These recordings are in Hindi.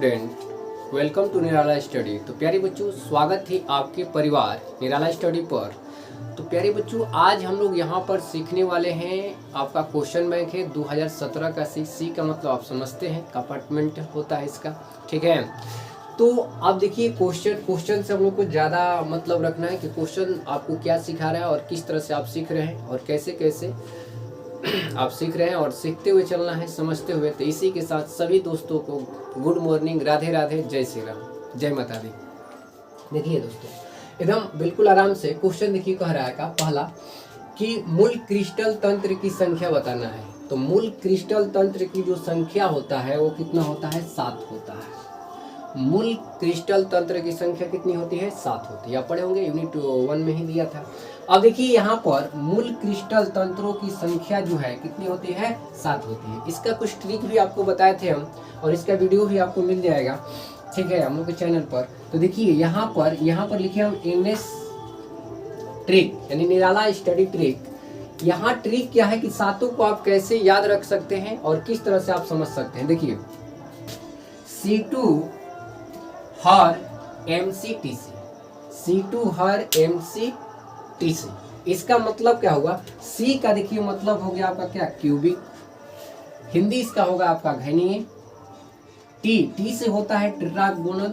Student, welcome to Nirala study. तो प्यारे बच्चों, स्वागत है आपके परिवार निराला स्टडी पर। तो प्यारे बच्चों, आज हम लोग यहाँ पर सीखने वाले हैं, आपका क्वेश्चन बैंक है 2017 का। सी का मतलब आप समझते हैं, कंपार्टमेंट होता है इसका, ठीक है। तो अब देखिए क्वेश्चन से हम लोग को ज़्यादा मतलब रखना है कि क्वेश्चन आपको क्या सिखा रहा है और किस तरह से आप सीख रहे हैं और कैसे कैसे आप सीख रहे हैं और सीखते हुए चलना है, समझते हुए। तो इसी के साथ सभी दोस्तों को गुड मॉर्निंग, राधे राधे, जय श्री राम, जय माता दी। देखिए दोस्तों, एकदम बिल्कुल आराम से क्वेश्चन देखिए, कह रहा है का पहला कि मूल क्रिस्टल तंत्र की संख्या बताना है। तो मूल क्रिस्टल तंत्र की जो संख्या होता है वो कितना होता है? 7 होता है। मूल क्रिस्टल तंत्र की संख्या कितनी होती है? 7 होती है। आप पढ़े होंगे, यूनिट 1 में ही दिया था। अब देखिए यहाँ पर मूल क्रिस्टल तंत्रों की संख्या जो है कितनी होती है? 7 होती है। इसका कुछ ट्रिक भी आपको बताए थे हम, और इसका वीडियो भी आपको मिल जाएगा, ठीक है, हम लोग के चैनल पर। तो देखिए यहाँ पर लिखे हम NS ट्रिक, यानी निराला स्टडी ट्रिक। यहाँ ट्रिक क्या है कि सातों को आप कैसे याद रख सकते हैं और किस तरह से आप समझ सकते हैं। देखिए C2 हर MCTC, C2 हर MCTC, इसका मतलब क्या होगा? C का देखिए मतलब हो गया आपका क्या? क्यूबिक। हिंदी इसका होगा आपका घनीय। T से होता है टेट्रागोनल,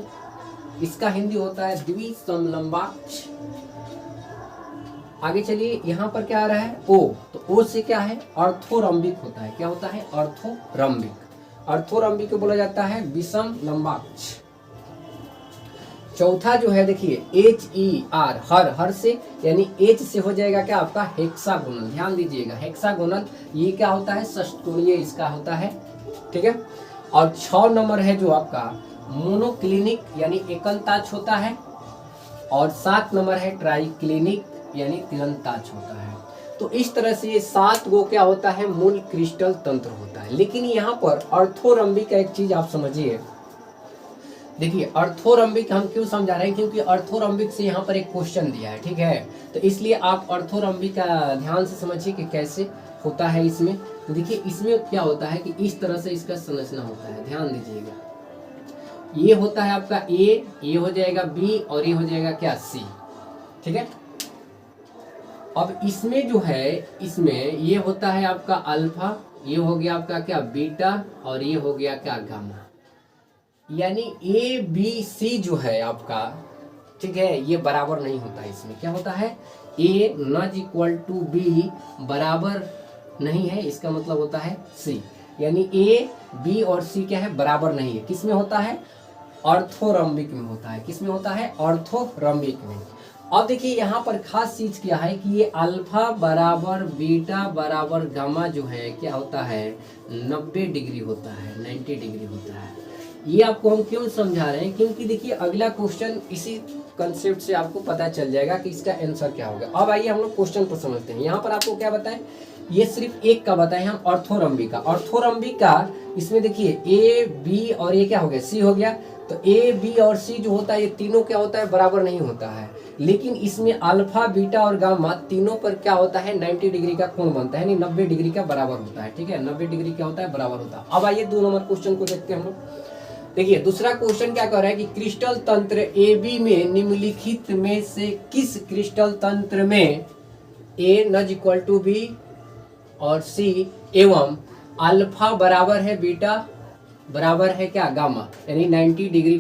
इसका हिंदी होता है द्विसमलंबाक्ष। आगे चलिए, यहाँ पर क्या आ रहा है? O। तो O से क्या है? ऑर्थोरम्बिक होता है। क्या होता है? ऑर्थोरम्बिक। ऑर्थोरम्बिक को बोला जाता है विषम लंबाक्ष। चौथा जो है देखिए HER, हर से, यानी H से हो जाएगा क्या आपका? हेक्सागोनल। ध्यान दीजिएगा, हेक्सागोनल ये क्या होता है? षटकोणीय इसका होता है, ठीक है। और 6 नंबर है जो आपका मोनोक्लिनिक, यानी एकलताछ होता है। और 7 नंबर है ट्राइक्लिनिक, यानी तिरंताछ होता है। तो इस तरह से ये 7 गो क्या होता है? मूल क्रिस्टल तंत्र होता है। लेकिन यहाँ पर ऑर्थोरम्बिक का एक चीज आप समझिए। देखिए ऑर्थोरम्बिक हम क्यों समझा रहे हैं? क्योंकि ऑर्थोरम्बिक से यहाँ पर एक क्वेश्चन दिया है, ठीक है। तो इसलिए आप ऑर्थोरम्बिक का ध्यान से समझिए कि कैसे होता है इसमें। तो देखिए इसमें क्या होता है कि इस तरह से इसका संरचना होता है, ध्यान दीजिएगा। ये होता है आपका A, ये हो जाएगा B, और ये हो जाएगा क्या? C, ठीक है। अब इसमें जो है, इसमें ये होता है आपका अल्फा, ये हो गया आपका क्या? बीटा, और ये हो गया क्या? गामा। यानी ABC जो है आपका, ठीक है, ये बराबर नहीं होता है। इसमें क्या होता है? A not equal to B बराबर नहीं है, इसका मतलब होता है C। यानी A, B और C क्या है? बराबर नहीं है। किस में होता है? ऑर्थोरम्बिक में होता है। किस में होता है? ऑर्थोरम्बिक में। अब देखिए यहाँ पर खास चीज क्या है कि ये अल्फा बराबर बीटा बराबर गामा जो है क्या होता है? 90 डिग्री होता है, 90 डिग्री होता है। ये आपको हम क्यों समझा रहे हैं? क्योंकि देखिए अगला क्वेश्चन इसी कंसेप्ट से आपको पता चल जाएगा कि इसका आंसर क्या होगा। अब आइए हम लोग क्वेश्चन को समझते हैं। यहाँ पर आपको क्या बताएं? ये सिर्फ एक का बताएं हम, ऑर्थोरम्बिक का। ऑर्थोरम्बिक का इसमें देखिए A, B और ये क्या हो गया? C हो गया। तो A, B और C जो होता है, ये तीनों क्या होता है? बराबर नहीं होता है। लेकिन इसमें अल्फा, बीटा और गामा तीनों पर क्या होता है? 90 डिग्री का कोण बनता है, यानी 90 डिग्री का बराबर होता है, ठीक है। 90 डिग्री क्या होता है? बराबर होता है। अब आइए 2 नंबर क्वेश्चन को देखते हैं हम लोग। देखिए दूसरा क्वेश्चन क्या कह रहा है कि क्रिस्टल तंत्र AB में निम्नलिखित में से किस क्रिस्टल तंत्र में A not equal to B और C एवं अल्फा बराबर है बीटा बराबर है क्या? गामा, यानी 90 डिग्री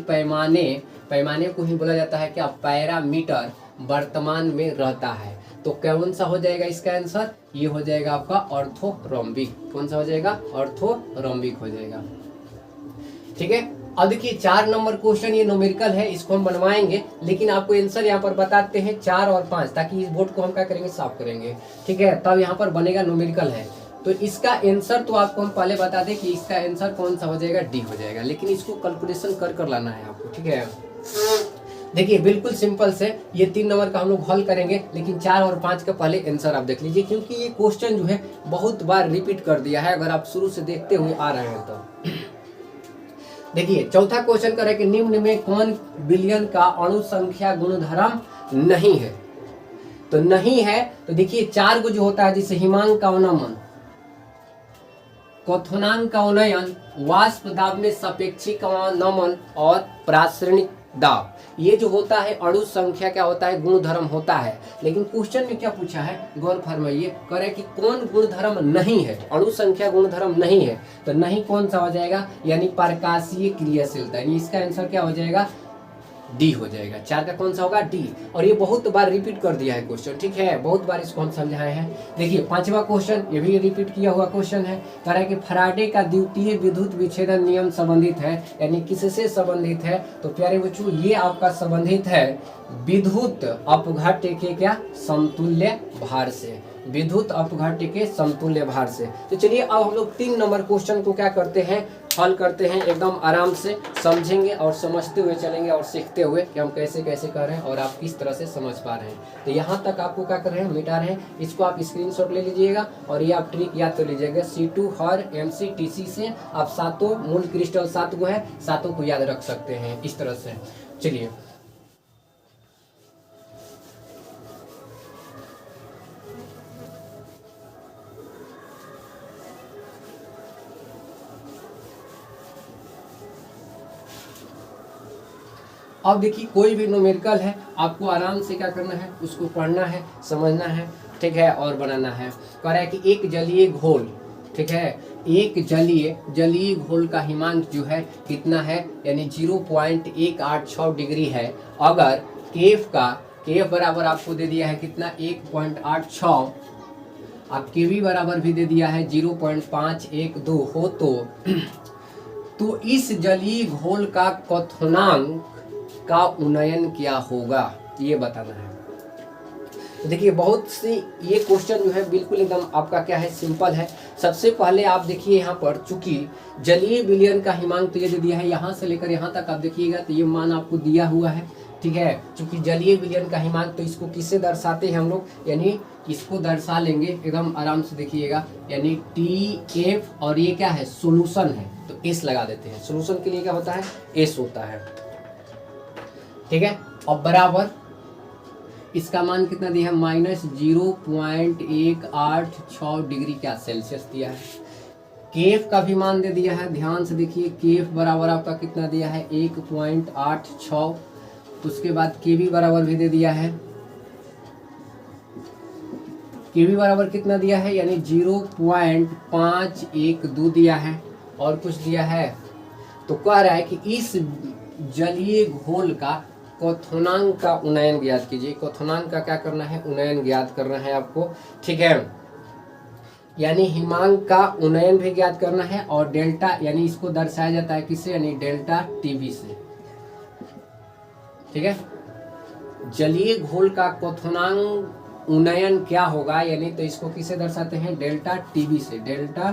पैमाने को ही बोला जाता है क्या? पैरामीटर वर्तमान में रहता है। तो कौन सा हो जाएगा इसका आंसर? ये हो जाएगा आपका ऑर्थोरम्बिक। कौन सा हो जाएगा? ऑर्थोरम्बिक हो जाएगा, ठीक है। अब देखिए 4 नंबर क्वेश्चन, ये न्यूमेरिकल है, इसको हम बनवाएंगे, लेकिन आपको आंसर यहाँ पर बताते हैं 4 और 5, ताकि इस बोर्ड को हम क्या करेंगे? साफ करेंगे, ठीक है। तब यहाँ पर बनेगा न्यूमेरिकल है। तो इसका आंसर तो आपको हम पहले बता दें कि इसका आंसर कौन सा हो जाएगा? D हो जाएगा। लेकिन इसको कैलकुलेशन कर लाना है आपको, ठीक है। देखिए बिल्कुल सिंपल से ये 3 नंबर का हम लोग हल करेंगे, लेकिन 4 और 5 का पहले आंसर आप देख लीजिए, क्योंकि ये क्वेश्चन जो है बहुत बार रिपीट कर दिया है, अगर आप शुरू से देखते हुए आ रहे हैं तो। देखिए चौथा क्वेश्चन कर रहे कि निम्न में कौन बिलियन का अणु संख्या गुणधर्म नहीं है? तो नहीं है, तो देखिए 4 गो जो होता है, जैसे हिमांक का अवनमन, क्वथनांक का उन्नयन, वाष्प दाब में सापेक्षिक नमन और प्रासरणिक दाब, ये जो होता है अणु संख्या क्या होता है, गुणधर्म होता है। लेकिन क्वेश्चन में क्या पूछा है, गौर फरमाइए, करे कि कौन गुणधर्म नहीं है, अणु संख्या गुणधर्म नहीं है, तो नहीं कौन सा हो जाएगा, यानी प्रकाशीय क्रियाशीलता, यानी इसका आंसर क्या हो जाएगा, डी हो जाएगा। 4 का कौन सा होगा, डी। और ये बहुत बार रिपीट कर दिया है क्वेश्चन, ठीक है, बहुत बार इसको हम समझाए हैं। देखिए 5वां क्वेश्चन, ये भी रिपीट किया हुआ क्वेश्चन है, कह रहा है कि फैराडे का द्वितीय विद्युत विच्छेदन नियम संबंधित है, यानी किससे संबंधित है, तो प्यारे बच्चों ये आपका संबंधित है विद्युत अपघट्य के क्या, समतुल्य भार से, विद्युत अपघट्य के समतुल्य भार से। तो चलिए अब हम लोग 3 नंबर क्वेश्चन को क्या करते हैं, हल करते हैं, एकदम आराम से समझेंगे और समझते हुए चलेंगे और सीखते हुए कि हम कैसे कैसे कर रहे हैं और आप किस तरह से समझ पा रहे हैं। तो यहाँ तक आपको क्या कर रहे हैं, मिटा रहे हैं, इसको आप स्क्रीनशॉट ले लीजिएगा और ये आप ट्रिक याद कर लीजिएगा। C2 हर MCTC से आप सातों मूल क्रिस्टल 7 को है, सातों को याद रख सकते हैं इस तरह से। चलिए अब देखिए कोई भी न्यूमेरिकल है, आपको आराम से क्या करना है, उसको पढ़ना है, समझना है, ठीक है, और बनाना है। कह रहा है कि एक जलीय घोल, ठीक है, एक जलीय घोल का हिमांक जो है कितना है, यानी 0.186 डिग्री है। अगर केफ बराबर आपको दे दिया है कितना, 1.86, आप केवी बराबर भी दे दिया है 0.512 हो तो इस जलीय घोल का क्वथनांक का उन्नयन क्या होगा, ये बताना है। तो देखिए बहुत सी ये क्वेश्चन जो है बिल्कुल एकदम आपका क्या है, सिंपल है। सबसे पहले आप देखिए यहाँ पर, चूंकि जलीय विलयन का हिमांक तो ये दे दिया है, यहाँ से लेकर यहाँ तक आप देखिएगा तो ये मान आपको दिया हुआ है, ठीक है। चूंकि जलीय विलयन का हिमांक, तो इसको किससे दर्शाते हैं हम लोग, यानी इसको दर्शा लेंगे एकदम आराम से देखिएगा, यानी TF, और ये क्या है, सोल्यूशन है तो S लगा देते हैं। सोल्यूशन के लिए क्या होता है, S होता है, ठीक है। और बराबर इसका मान कितना दिया है, -0.186 डिग्री क्या सेल्सियस दिया है। केफ का भी मान दे दिया है, ध्यान से देखिए, केफ बराबर आपका कितना दिया है, 1.86। उसके बाद केवी बराबर भी दे दिया है, केवी बराबर कितना दिया है, यानी 0.512 दिया है, और कुछ दिया है। तो कह रहा है कि इस जलीय घोल का क्वथनांक का उन्नयन ज्ञात कीजिए। क्वथनांक का क्या करना है, उन्नयन ज्ञात करना है आपको, ठीक है, यानी हिमांक का उन्नयन भी ज्ञात करना है, और डेल्टा, यानी इसको दर्शाया जाता है किससे, यानी डेल्टा टीवी से, ठीक है। जलीय घोल का क्वथनांक उन्नयन क्या होगा, यानी तो इसको किससे दर्शाते हैं, डेल्टा टीवी से, डेल्टा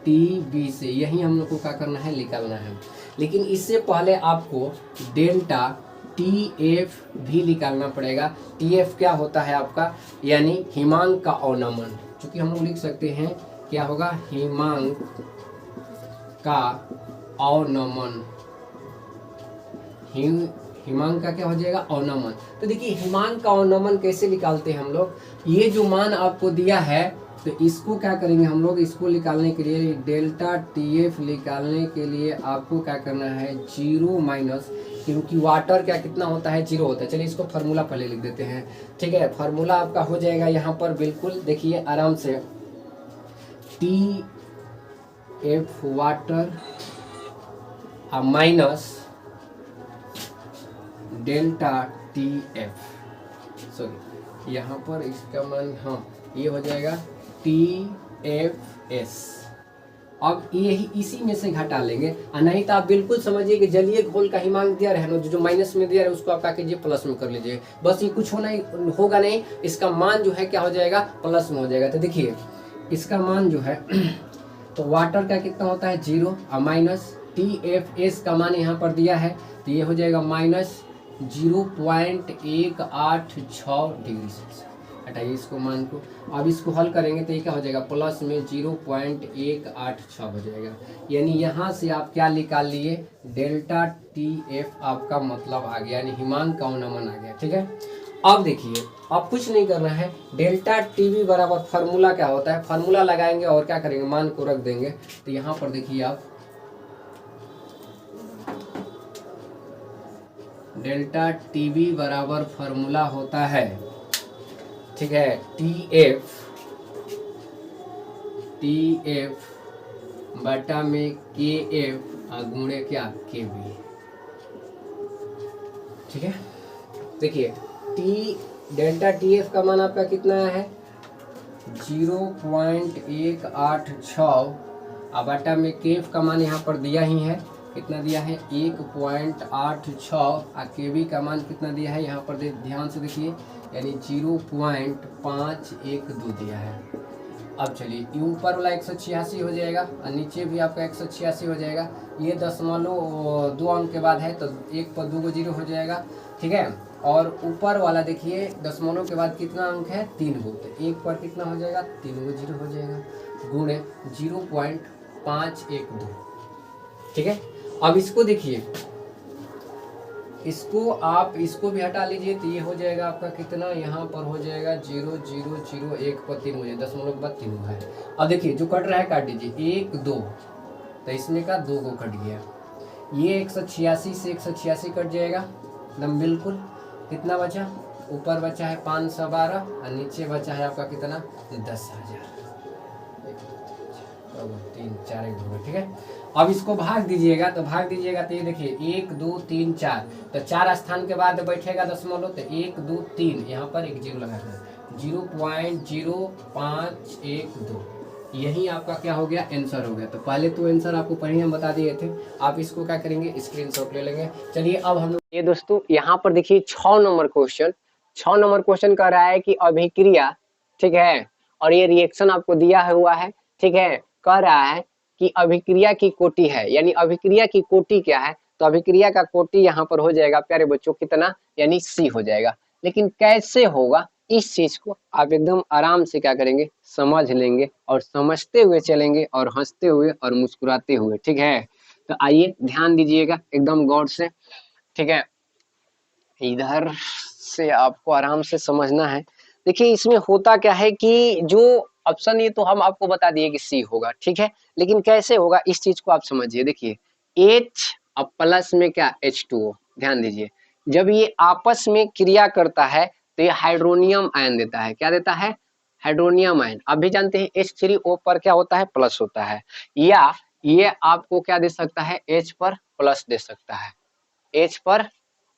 टीवी से, यही हम लोग को क्या करना है, निकालना है। लेकिन इससे पहले आपको डेल्टा TF भी निकालना पड़ेगा। TF क्या होता है आपका, यानी हिमांक का अवनमन, चूंकि हम लोग लिख सकते हैं क्या होगा, हिमांक का अवनमन, हिमांक का क्या हो जाएगा, अवनमन। तो देखिए हिमांक का अवनमन कैसे निकालते हैं हम लोग, ये जो मान आपको दिया है, तो इसको क्या करेंगे हम लोग, इसको निकालने के लिए, डेल्टा TF निकालने के लिए आपको क्या करना है, 0 माइनस, क्योंकि वाटर क्या कितना होता है, 0 होता है। चलिए इसको फार्मूला पहले लिख देते हैं, ठीक है। फार्मूला आपका हो जाएगा यहाँ पर, बिल्कुल देखिए आराम से, TF water minus delta TF, sorry यहाँ पर इसका मान, हाँ ये हो जाएगा TFS। अब यही इसी में से घटा लेंगे, और नहीं तो आप बिल्कुल समझिए कि जलीय घोल का हिमांक दिया रहे ना, जो माइनस में दिया रहे उसको आप क्या कीजिए, प्लस में कर लीजिए, बस ये कुछ होगा नहीं, इसका मान जो है क्या हो जाएगा, प्लस में हो जाएगा। तो देखिए इसका मान जो है तो वाटर का कितना होता है, 0, और माइनस TFS का मान यहाँ पर दिया है, तो ये हो जाएगा -0.186 डिग्री सेल्सियस। हटाइए इसको मान को, अब इसको हल करेंगे तो ये क्या हो जाएगा, प्लस में 0.186 हो जाएगा। यानी यहाँ से आप क्या निकाल लिए, डेल्टा TF आपका मतलब आ गया, यानी हिमांक का अवनमन आ गया, ठीक है। अब देखिए, अब कुछ नहीं करना है, डेल्टा टीवी बराबर फार्मूला क्या होता है, फार्मूला लगाएंगे और क्या करेंगे, मान को रख देंगे। तो यहाँ पर देखिए आप, डेल्टा टीवी बराबर फार्मूला होता है, ठीक है, टी एफ बटा में के एफ गुणे क्या, के बी। ठीक है, देखिए डेल्टा टी एफ का मान आपका कितना है, 0.186, बटा में के एफ का मान यहाँ पर दिया ही है, कितना दिया है, 1.86, के बी का मान कितना दिया है यहाँ पर, ध्यान से देखिए, यानी 0.512 दिया है। अब चलिए, ये ऊपर वाला 186 हो जाएगा और नीचे भी आपका 186 हो जाएगा। ये 0.2 अंक के बाद है तो 1 पर 2 जीरो हो जाएगा, ठीक है। और ऊपर वाला देखिए, दशमलव के बाद कितना अंक है, 3 गो, तो 1 पर कितना हो जाएगा, 3 गो जीरो हो जाएगा, गुणे 0.512, ठीक है। अब इसको देखिए, इसको आप इसको भी हटा लीजिए तो ये हो जाएगा आपका कितना, यहाँ पर हो जाएगा 0.001 पर 3 हो जाएगा, दशमलव के बाद 3 है। अब देखिए जो कट रहा है काट दीजिए, 1 2, तो इसमें का 2 को कट गया, ये 186 से 186 कट जाएगा एकदम बिल्कुल। कितना बचा, ऊपर बचा है 512 और नीचे बचा है आपका कितना, 10,000, 3 4 ठीक है। अब इसको भाग दीजिएगा, तो भाग दीजिएगा तो ये देखिए 1 2 3 4, तो 4 स्थान के बाद बैठेगा दशमलव, तो 1 2 3, यहाँ पर एक जीरो लगा है, 0.0512, यही आपका क्या हो गया, आंसर हो गया। तो पहले तो आंसर आपको पढ़ी हम बता दिए थे, आप इसको क्या करेंगे, स्क्रीनशॉट ले लेंगे। चलिए अब हम लोग, ये दोस्तों यहाँ पर देखिए 6 नंबर क्वेश्चन, 6 नंबर क्वेश्चन कह रहा है कि अभिक्रिया, ठीक है, और ये रिएक्शन आपको दिया हुआ है, ठीक है, कह रहा है कि अभिक्रिया की कोटि है, यानी अभिक्रिया की कोटि क्या है, तो अभिक्रिया का कोटि यहाँ पर हो जाएगा प्यारे बच्चों कितना, यानी सी हो जाएगा। लेकिन कैसे होगा, इस चीज को आप एकदम आराम से क्या करेंगे, समझ लेंगे और समझते हुए चलेंगे और हंसते हुए और मुस्कुराते हुए, ठीक है। तो आइए ध्यान दीजिएगा एकदम गौर से, ठीक है, इधर से आपको आराम से समझना है। देखिए इसमें होता क्या है कि जो ऑप्शन, ये तो हम आपको बता दिए कि सी होगा, ठीक है, लेकिन कैसे होगा इस चीज को आप समझिए। देखिए H और प्लस में क्या, H2O, ध्यान दीजिए, जब ये आपस में क्रिया करता है तो ये हाइड्रोनियम आयन देता है, क्या देता है, हाइड्रोनियम आयन। आप भी जानते हैं H3O पर क्या होता है, प्लस होता है, या ये आपको क्या दे सकता है, H पर प्लस दे सकता है, H पर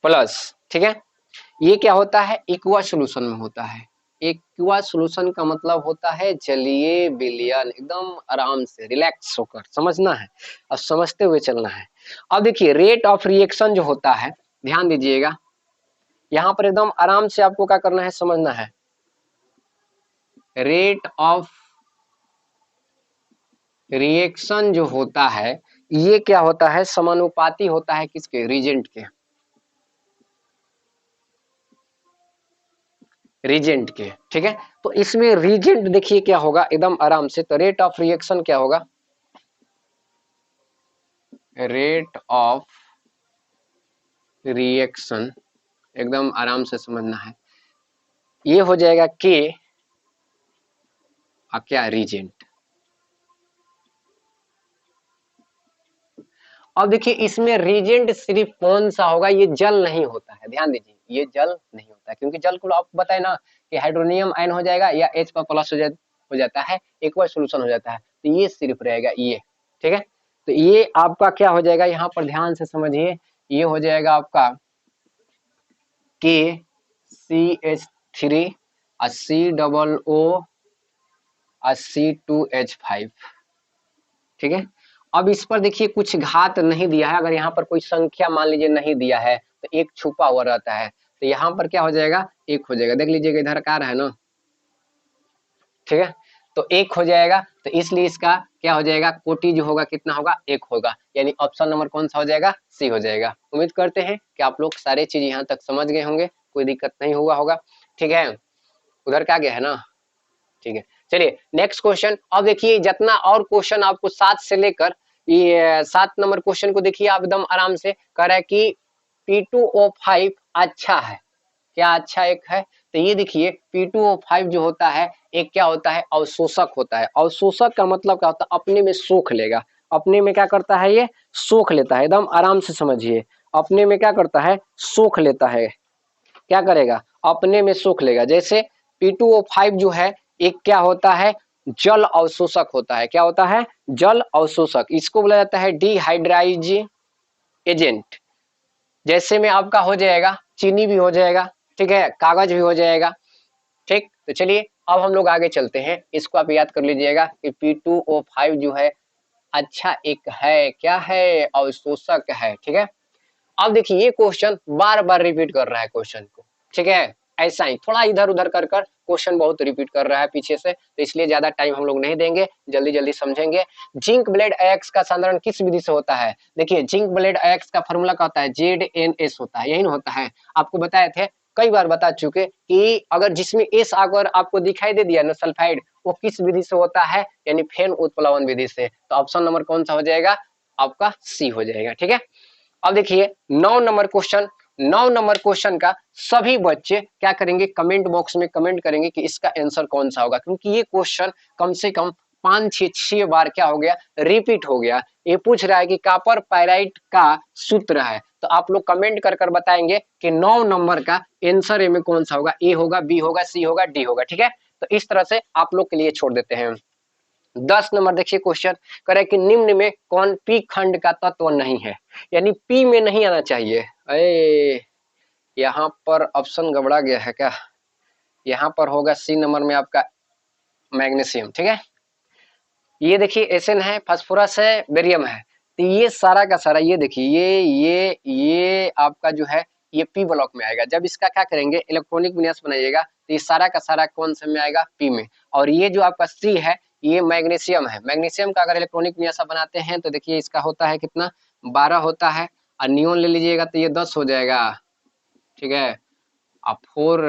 प्लस, ठीक है। ये क्या होता है, एक्वा सॉल्यूशन में होता है। एक्वा सॉल्यूशन का मतलब होता है जलीय विलयन, एकदम आराम से रिलैक्स होकर समझना है और समझते हुए चलना है। अब देखिए रेट ऑफ रिएक्शन जो होता है, ध्यान दीजिएगा, यहाँ पर एकदम आराम से आपको क्या करना है, समझना है। रेट ऑफ रिएक्शन जो होता है, ये क्या होता है, समानुपाती होता है किसके, रिजेंट के, रिजेंट के, ठीक है। तो इसमें रिजेंट देखिए क्या होगा, एकदम आराम से, तो रेट ऑफ रिएक्शन क्या होगा, रेट ऑफ रिएक्शन एकदम आराम से समझना है, ये हो जाएगा के और क्या, रिजेंट। अब देखिए इसमें रिजेंट सिर्फ कौन सा होगा, ये जल नहीं होता है, ध्यान दीजिए, ये जल नहीं होता है, क्योंकि जल को आप बताए ना कि हाइड्रोनियम आयन हो जाएगा या H पर प्लस हो जाता है, एक्वा सॉल्यूशन हो जाता है, तो ये सिर्फ रहेगा ये, ठीक है। तो ये आपका क्या हो जाएगा, यहाँ पर ध्यान से समझिए, ये हो जाएगा आपका KCH3 और COO और C2H5, ठीक है। अब इस पर देखिए कुछ घात नहीं दिया है, अगर यहाँ पर कोई संख्या मान लीजिए नहीं दिया है तो एक छुपा हुआ रहता है, तो यहाँ पर क्या हो जाएगा, एक हो जाएगा, देख लीजिएगा इधर कार है ना, ठीक है, तो एक हो जाएगा, तो इसलिए इसका क्या हो जाएगा, कोटि जो होगा कितना होगा, एक होगा, यानी ऑप्शन नंबर कौन सा हो जाएगा, सी हो जाएगा। उम्मीद करते हैं कि आप लोग सारे चीज यहाँ तक समझ गए होंगे, कोई दिक्कत नहीं हुआ होगा, ठीक है। उधर क्या गया है ना, ठीक है। चलिए नेक्स्ट क्वेश्चन। अब देखिए जितना और क्वेश्चन आपको 7 से लेकर ये 7 नंबर क्वेश्चन को देखिए आप एकदम आराम से, कह रहा है कि P2O5 अच्छा है, क्या अच्छा एक है? तो ये देखिए P2O5 जो होता है एक क्या होता है, अवशोषक होता है। अवशोषक का मतलब क्या होता है, अपने में सोख लेगा। अपने में क्या करता है, ये सोख लेता है। एकदम आराम से समझिए, अपने में क्या करता है, सोख लेता है। क्या करेगा, अपने में सोख लेगा। जैसे P2O5 जो है एक क्या होता है, जल अवशोषक होता है। क्या होता है, जल अवशोषक। इसको बोला जाता है डिहाइड्राइज एजेंट। जैसे में आपका हो जाएगा, चीनी भी हो जाएगा, ठीक है, कागज भी हो जाएगा। ठीक, तो चलिए अब हम लोग आगे चलते हैं। इसको आप याद कर लीजिएगा कि P2O5 जो है अच्छा एक है, क्या है, अवशोषक है। ठीक है, अब देखिए ये क्वेश्चन बार बार रिपीट कर रहा है क्वेश्चन को। ठीक है, ऐसा ही थोड़ा इधर उधर कर कर क्वेश्चन बहुत रिपीट कर रहा है पीछे से, तो इसलिए ज्यादा टाइम हम लोग नहीं देंगे, जल्दी जल्दी समझेंगे। जिंक ब्लेड अयस्क का संधारण किस विधि से होता है? देखिए जिंक ब्लेड अयस्क का फॉर्मूला क्या होता है, ZNS होता है, यही ना होता है। आपको बताए थे, कई बार बता चुके कि अगर जिसमें एस अगर आपको दिखाई दे दिया ना सल्फाइड, वो किस विधि से होता है, यानी फेन उत्प्लवन विधि से। तो ऑप्शन नंबर कौन सा हो जाएगा, आपका सी हो जाएगा। ठीक है, अब देखिए 9 नंबर क्वेश्चन का सभी बच्चे क्या करेंगे, कमेंट बॉक्स में कमेंट करेंगे कि इसका आंसर कौन सा होगा, क्योंकि ये क्वेश्चन कम से कम 5 6 बार क्या हो गया, रिपीट हो गया। ये पूछ रहा है कि कॉपर पाइराइट का सूत्र है, तो आप लोग कमेंट कर कर बताएंगे कि 9 नंबर का आंसर ए में कौन सा होगा, ए होगा, बी होगा, सी होगा, डी होगा। ठीक है, तो इस तरह से आप लोग के लिए छोड़ देते हैं। 10 नंबर देखिए क्वेश्चन करे कि निम्न में कौन पी खंड का तत्व नहीं है, यानी पी में नहीं आना चाहिए। अरे यहाँ पर ऑप्शन गबड़ा गया है क्या, यहाँ पर होगा सी नंबर में आपका मैग्नीशियम। ठीक है, ये देखिए एसएन है, फास्फोरस है, बेरियम है, तो ये सारा का सारा ये देखिए ये आपका जो है ये पी ब्लॉक में आएगा। जब इसका क्या करेंगे, इलेक्ट्रॉनिक विन्यास बनाइएगा, तो ये सारा का सारा कौन से में आएगा, पी में। और ये जो आपका सी है ये मैग्नीशियम है। मैग्नीशियम का अगर इलेक्ट्रॉनिक विन्यास बनाते हैं तो देखिए इसका होता है कितना, 12 होता है। और नियोन ले लीजिएगा तो ये 10 हो जाएगा। ठीक है, अब 4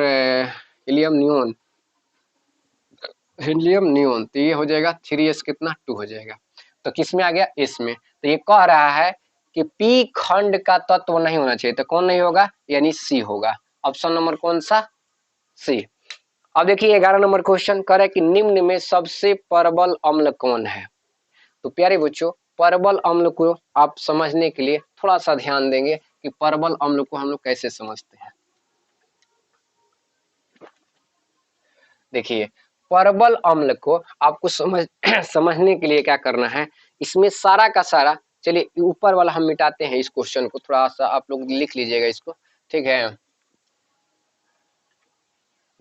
हीलियम नियोन, हीलियम नियोन, तो ये हो जाएगा 3s कितना, 2 हो जाएगा। तो किस में आ गया, एस में। तो ये कह रहा है कि पी खंड का तत्व नहीं होना चाहिए, तो कौन नहीं होगा, यानी सी होगा। ऑप्शन नंबर कौन सा, सी। अब देखिए 11 नंबर क्वेश्चन कर है कि निम्न में सबसे परबल अम्ल कौन है। तो प्यारे बच्चों, परबल अम्ल को आप समझने के लिए थोड़ा सा ध्यान देंगे कि परबल अम्ल को हम लोग कैसे समझते हैं। देखिए परबल अम्ल को आपको समझने के लिए क्या करना है, इसमें सारा का सारा, चलिए ऊपर वाला हम मिटाते हैं इस क्वेश्चन को, थोड़ा सा आप लोग लिख लीजिएगा इसको। ठीक है,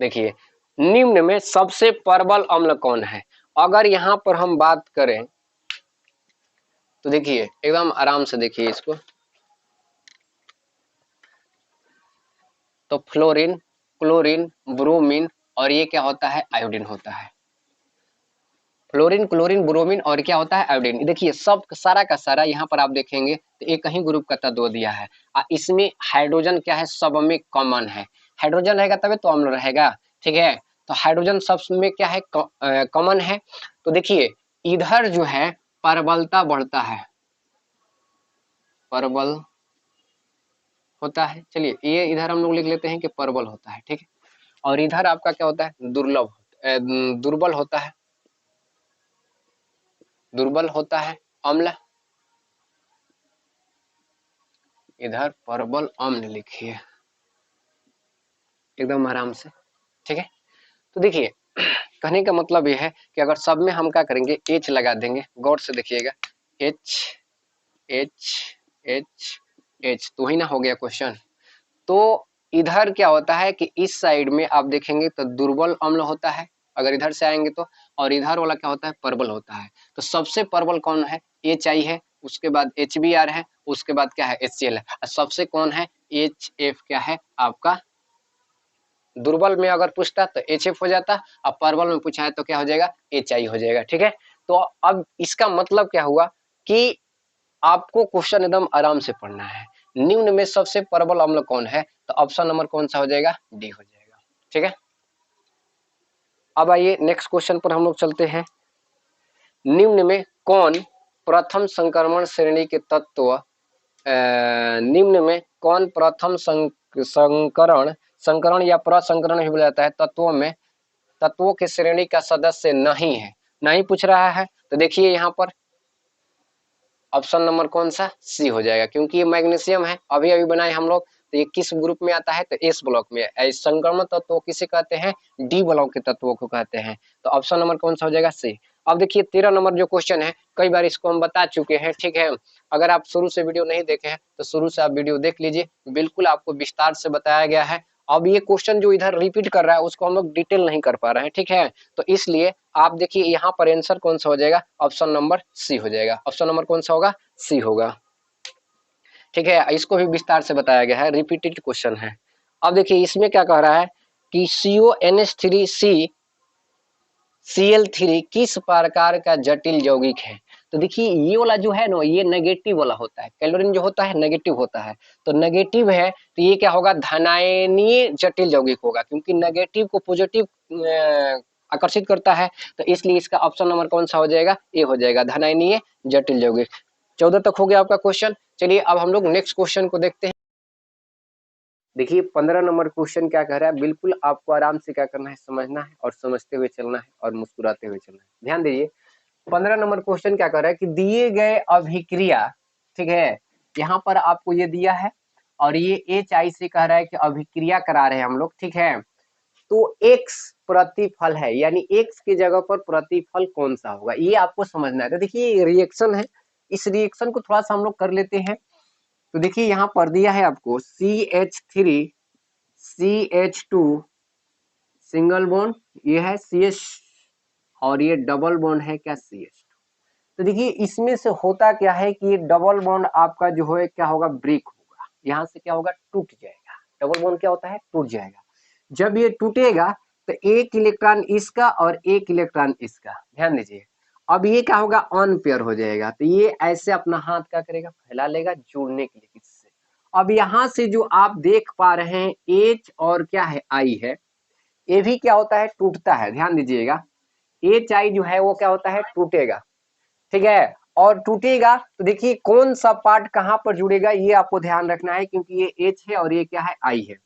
देखिए निम्न में सबसे परबल अम्ल कौन है। अगर यहाँ पर हम बात करें तो देखिए एकदम आराम से देखिए इसको, तो फ्लोरीन, क्लोरीन, ब्रोमीन और ये क्या होता है, आयोडीन होता है। फ्लोरीन, क्लोरीन, ब्रोमीन और क्या होता है, आयोडीन। देखिए सब सारा का सारा यहाँ पर आप देखेंगे तो एक ही ग्रुप का तत्व दिया है। इसमें हाइड्रोजन क्या है, सब में कॉमन है। हाइड्रोजन रहेगा तभी तो अम्ल रहेगा। ठीक है, तो हाइड्रोजन सब में क्या है, कॉमन है। तो देखिए इधर जो है परबलता बढ़ता है, परबल होता है। चलिए ये इधर हम लोग लिख लेते हैं कि परबल होता है। ठीक है, और इधर आपका क्या होता है, दुर्लभ, दुर्बल होता है, दुर्बल होता है अम्ल। इधर परबल अम्ल लिखिए एकदम आराम से। ठीक है, तो देखिए कहने का मतलब ये है कि अगर सब में हम क्या करेंगे, एच लगा देंगे, गौर से देखिएगा, एच एच एच एच, तो ही ना हो गया क्वेश्चन। तो इधर क्या होता है कि इस साइड में आप देखेंगे तो दुर्बल अम्ल होता है, अगर इधर से आएंगे तो, और इधर वाला क्या होता है, प्रबल होता है। तो सबसे प्रबल कौन है, HI है, उसके बाद HBr है, उसके बाद क्या है, HCl है, और सबसे कौन है, HF क्या है आपका। दुर्बल में अगर पूछता तो HF हो जाता, और प्रबल में पूछा है तो क्या हो जाएगा, HI हो जाएगा। ठीक है, तो अब इसका मतलब क्या हुआ कि आपको क्वेश्चन एकदम आराम से पढ़ना है। निम्न में सबसे प्रबल अम्ल कौन है, तो ऑप्शन नंबर कौन सा हो जाएगा, डी हो जाएगा। ठीक है, अब आइए नेक्स्ट क्वेश्चन पर हम लोग चलते हैं। निम्न में कौन प्रथम संक्रमण श्रेणी के तत्व, निम्न में कौन प्रथम संकरण संकरण या प्रसंकरण भी बोला जाता है, तत्वों की श्रेणी का सदस्य नहीं है। नहीं पूछ रहा है तो देखिए यहाँ पर ऑप्शन नंबर कौन सा, सी हो जाएगा, क्योंकि ये मैग्नीशियम है, अभी अभी बनाए हम लोग, तो ये किस ग्रुप में आता है, तो एस ब्लॉक में। संक्रमण तत्वों किसे कहते हैं, डी ब्लॉक के तत्वों को कहते हैं। तो ऑप्शन नंबर कौन सा हो जाएगा, सी। अब देखिए 13 नंबर जो क्वेश्चन है, कई बार इसको हम बता चुके हैं, ठीक है। अगर आप शुरू से वीडियो नहीं देखे हैं तो शुरू से आप वीडियो देख लीजिए, बिल्कुल आपको विस्तार से बताया गया है। अब ये क्वेश्चन जो इधर रिपीट कर रहा है उसको हम लोग डिटेल नहीं कर पा रहे हैं, ठीक है। तो इसलिए आप देखिए यहाँ पर आंसर कौन सा हो जाएगा, ऑप्शन नंबर सी हो जाएगा। ऑप्शन नंबर कौन सा होगा, सी होगा, ठीक है। इसको भी विस्तार से बताया गया है, रिपीटेड क्वेश्चन है। अब देखिए इसमें क्या कह रहा है कि CONH3C Cl3 किस प्रकार का जटिल यौगिक है। तो देखिए ये वाला जो है ना, ये नेगेटिव वाला होता है, क्लोरीन जो होता है नेगेटिव होता है, तो नेगेटिव है तो ये क्या होगा, धनायनीय जटिल यौगिक होगा, क्योंकि नेगेटिव को पॉजिटिव आकर्षित करता है, तो इसलिए इसका ऑप्शन नंबर कौन सा हो जाएगा, ए हो जाएगा, धनायनीय जटिल यौगिक। 14 तक हो गया आपका क्वेश्चन। चलिए अब हम लोग नेक्स्ट क्वेश्चन को देखते हैं। देखिए 15 नंबर क्वेश्चन क्या कह रहा है, बिल्कुल आपको आराम से क्या करना है, समझना है और समझते हुए चलना है और मुस्कुराते हुए चलना है। ध्यान दीजिए 15 नंबर क्वेश्चन क्या कर रहा है कि दिए गए अभिक्रिया, ठीक है, यहाँ पर आपको ये दिया है और ये HI से कह रहा है कि अभिक्रिया करा रहे हैं हम लोग, ठीक है। तो X प्रतिफल है, यानी X की जगह पर प्रतिफल कौन सा होगा, ये आपको समझना है। तो देखिए रिएक्शन है, इस रिएक्शन को थोड़ा सा हम लोग कर लेते हैं। तो देखिए यहाँ पर दिया है आपको CH3 CH2 सिंगल बॉन्ड, ये है CH और ये डबल बॉन्ड है क्या, CH। तो देखिए इसमें से होता क्या है कि ये डबल बॉन्ड आपका जो है क्या होगा, ब्रेक होगा, यहाँ से क्या होगा, टूट जाएगा। डबल बॉन्ड क्या होता है, टूट जाएगा। जब ये टूटेगा तो एक इलेक्ट्रॉन इसका और एक इलेक्ट्रॉन इसका, ध्यान दीजिए। अब ये क्या होगा, अनपेयर हो जाएगा, तो ये ऐसे अपना हाथ क्या करेगा, फैला लेगा जोड़ने के लिए किससे। अब यहाँ से जो आप देख पा रहे हैं H और क्या है, I है, ये भी क्या होता है, टूटता है। ध्यान दीजिएगा HI जो है वो क्या होता है, टूटेगा, ठीक है। और टूटेगा तो देखिए कौन सा पार्ट कहां पर जुड़ेगा, ये आपको ध्यान रखना है, क्योंकि ये H है और ये क्या है, I है।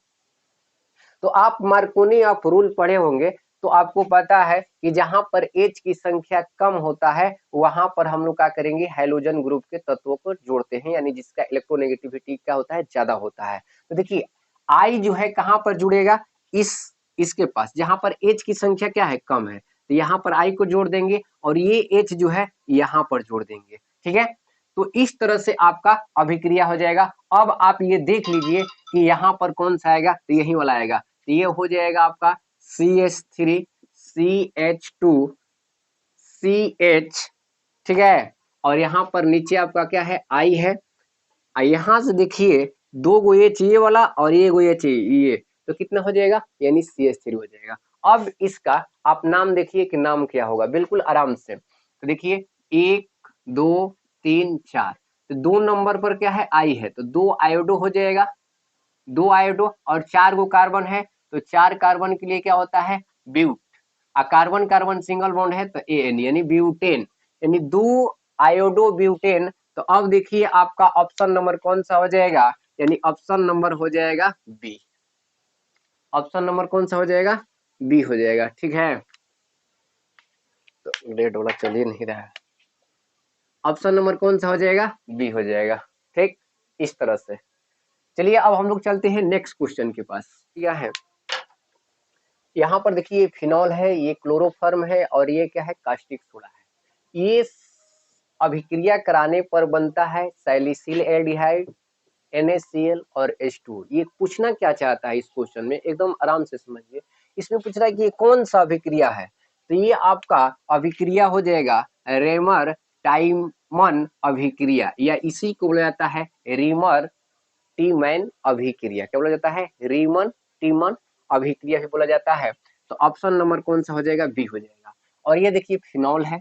तो आप मार्कोनी ऑफ रूल पढ़े होंगे, तो आपको पता है कि जहां पर H की संख्या कम होता है वहां पर हम लोग क्या करेंगे, हाइड्रोजन ग्रुप के तत्वों को जोड़ते हैं, यानी जिसका इलेक्ट्रोनेगेटिविटी क्या होता है, ज्यादा होता है। तो देखिए I जो है कहां पर जुड़ेगा, इसके पास, जहां पर H की संख्या क्या है, कम है, तो यहाँ पर I को जोड़ देंगे और ये H जो है यहाँ पर जोड़ देंगे, ठीक है। तो इस तरह से आपका अभिक्रिया हो जाएगा। अब आप ये देख लीजिए कि यहाँ पर कौन सा आएगा, तो यही वाला आएगा, तो ये हो जाएगा आपका CH3 CH2 CH, ठीक है। और यहाँ पर नीचे आपका क्या है, I है। यहाँ से देखिए दो गो H ये वाला और ये गो H ये, तो कितना हो जाएगा, यानी CH3 हो जाएगा। अब इसका आप नाम देखिए कि नाम क्या होगा, बिल्कुल आराम से। तो देखिए 1 2 3 4, तो 2 नंबर पर क्या है, I है, तो 2 आयोडो हो जाएगा, 2 आयोडो, और 4 गो कार्बन है, तो 4 कार्बन के लिए क्या होता है, but. Carbon carbon single bond है तो AN, यानी ब्यूटेन, यानी 2 आयोडो ब्यूटेन। तो अब देखिए आपका ऑप्शन नंबर कौन सा हो जाएगा, यानी ऑप्शन नंबर हो जाएगा बी। ऑप्शन नंबर कौन सा हो जाएगा, बी हो जाएगा, ठीक है। तो रेड वाला चल ही नहीं रहा है, ऑप्शन नंबर कौन सा हो जाएगा, बी हो जाएगा, ठीक। इस तरह से चलिए अब हम लोग चलते हैं नेक्स्ट क्वेश्चन के पास। क्या है यहाँ पर देखिए, ये फिनॉल है, ये क्लोरोफॉर्म है और ये क्या है, कास्टिक सोडा है। ये अभिक्रिया कराने पर बनता है सैलिसिल एल्डिहाइड, NaCl और H2। ये पूछना क्या चाहता है इस क्वेश्चन में, एकदम आराम से समझिए। इसमें पूछ रहा है कि ये कौन सा अभिक्रिया है, तो ये आपका अभिक्रिया हो जाएगा रेमर टाइमन अभिक्रिया, या इसी को बोला जाता है रीमर टीमैन अभिक्रिया। क्या बोला जाता है, रीमन टीमन अभिक्रिया भी बोला जाता है। तो ऑप्शन नंबर कौन सा हो जाएगा, बी हो जाएगा। और ये देखिए फिनॉल है,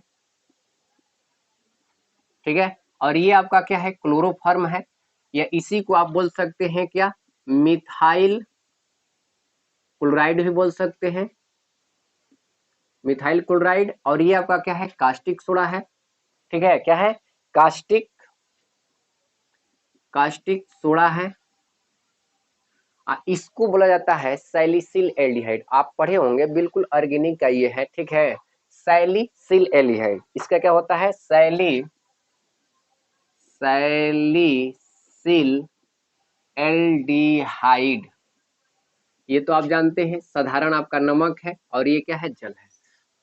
ठीक है, और ये आपका क्या है, क्लोरोफॉर्म है, या इसी को आप बोल सकते हैं क्या, मिथाइल क्लोराइड भी बोल सकते हैं, मिथाइल क्लोराइड। और ये आपका क्या है, कास्टिक सोडा है, ठीक है, क्या है, कास्टिक सोडा है। इसको बोला जाता है सैलिसिल एल्डिहाइड। आप पढ़े होंगे, बिल्कुल ऑर्गेनिक का ये है, ठीक है, सैलिसिल एल्डिहाइड। इसका क्या होता है, सैलिसिल एल्डिहाइड। ये तो आप जानते हैं, साधारण आपका नमक है और ये क्या है, जल है।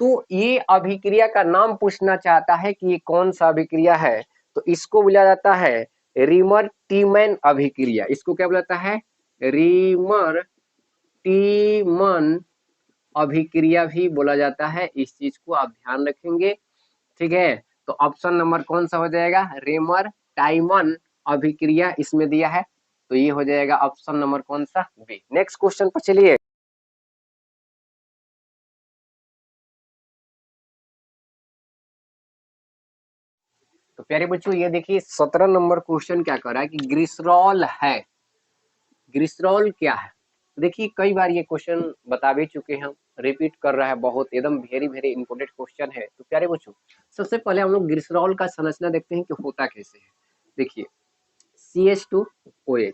तो ये अभिक्रिया का नाम पूछना चाहता है कि ये कौन सा अभिक्रिया है, तो इसको बोला जाता है रीमर टीमैन अभिक्रिया। इसको क्या बोला जाता है, रीमर टीमन अभिक्रिया भी बोला जाता है। इस चीज को आप ध्यान रखेंगे, ठीक है। तो ऑप्शन नंबर कौन सा हो जाएगा, रेमर टाइमन अभिक्रिया इसमें दिया है, तो ये हो जाएगा ऑप्शन नंबर कौन सा, बी। नेक्स्ट क्वेश्चन पर चलिए। तो प्यारे बच्चों ये देखिए 17 नंबर क्वेश्चन क्या कर रहा है कि ग्लिसरॉल है, ग्लिसरॉल क्या है। देखिए कई बार ये क्वेश्चन बता भी चुके हैं हम, रिपीट कर रहा है बहुत, एकदम वेरी वेरी इंपॉर्टेंट क्वेश्चन है। तो प्यारे बच्चों सबसे पहले हम लोग ग्लिसरॉल का संरचना देखते हैं कि होता कैसे है। देखिए CH2OH,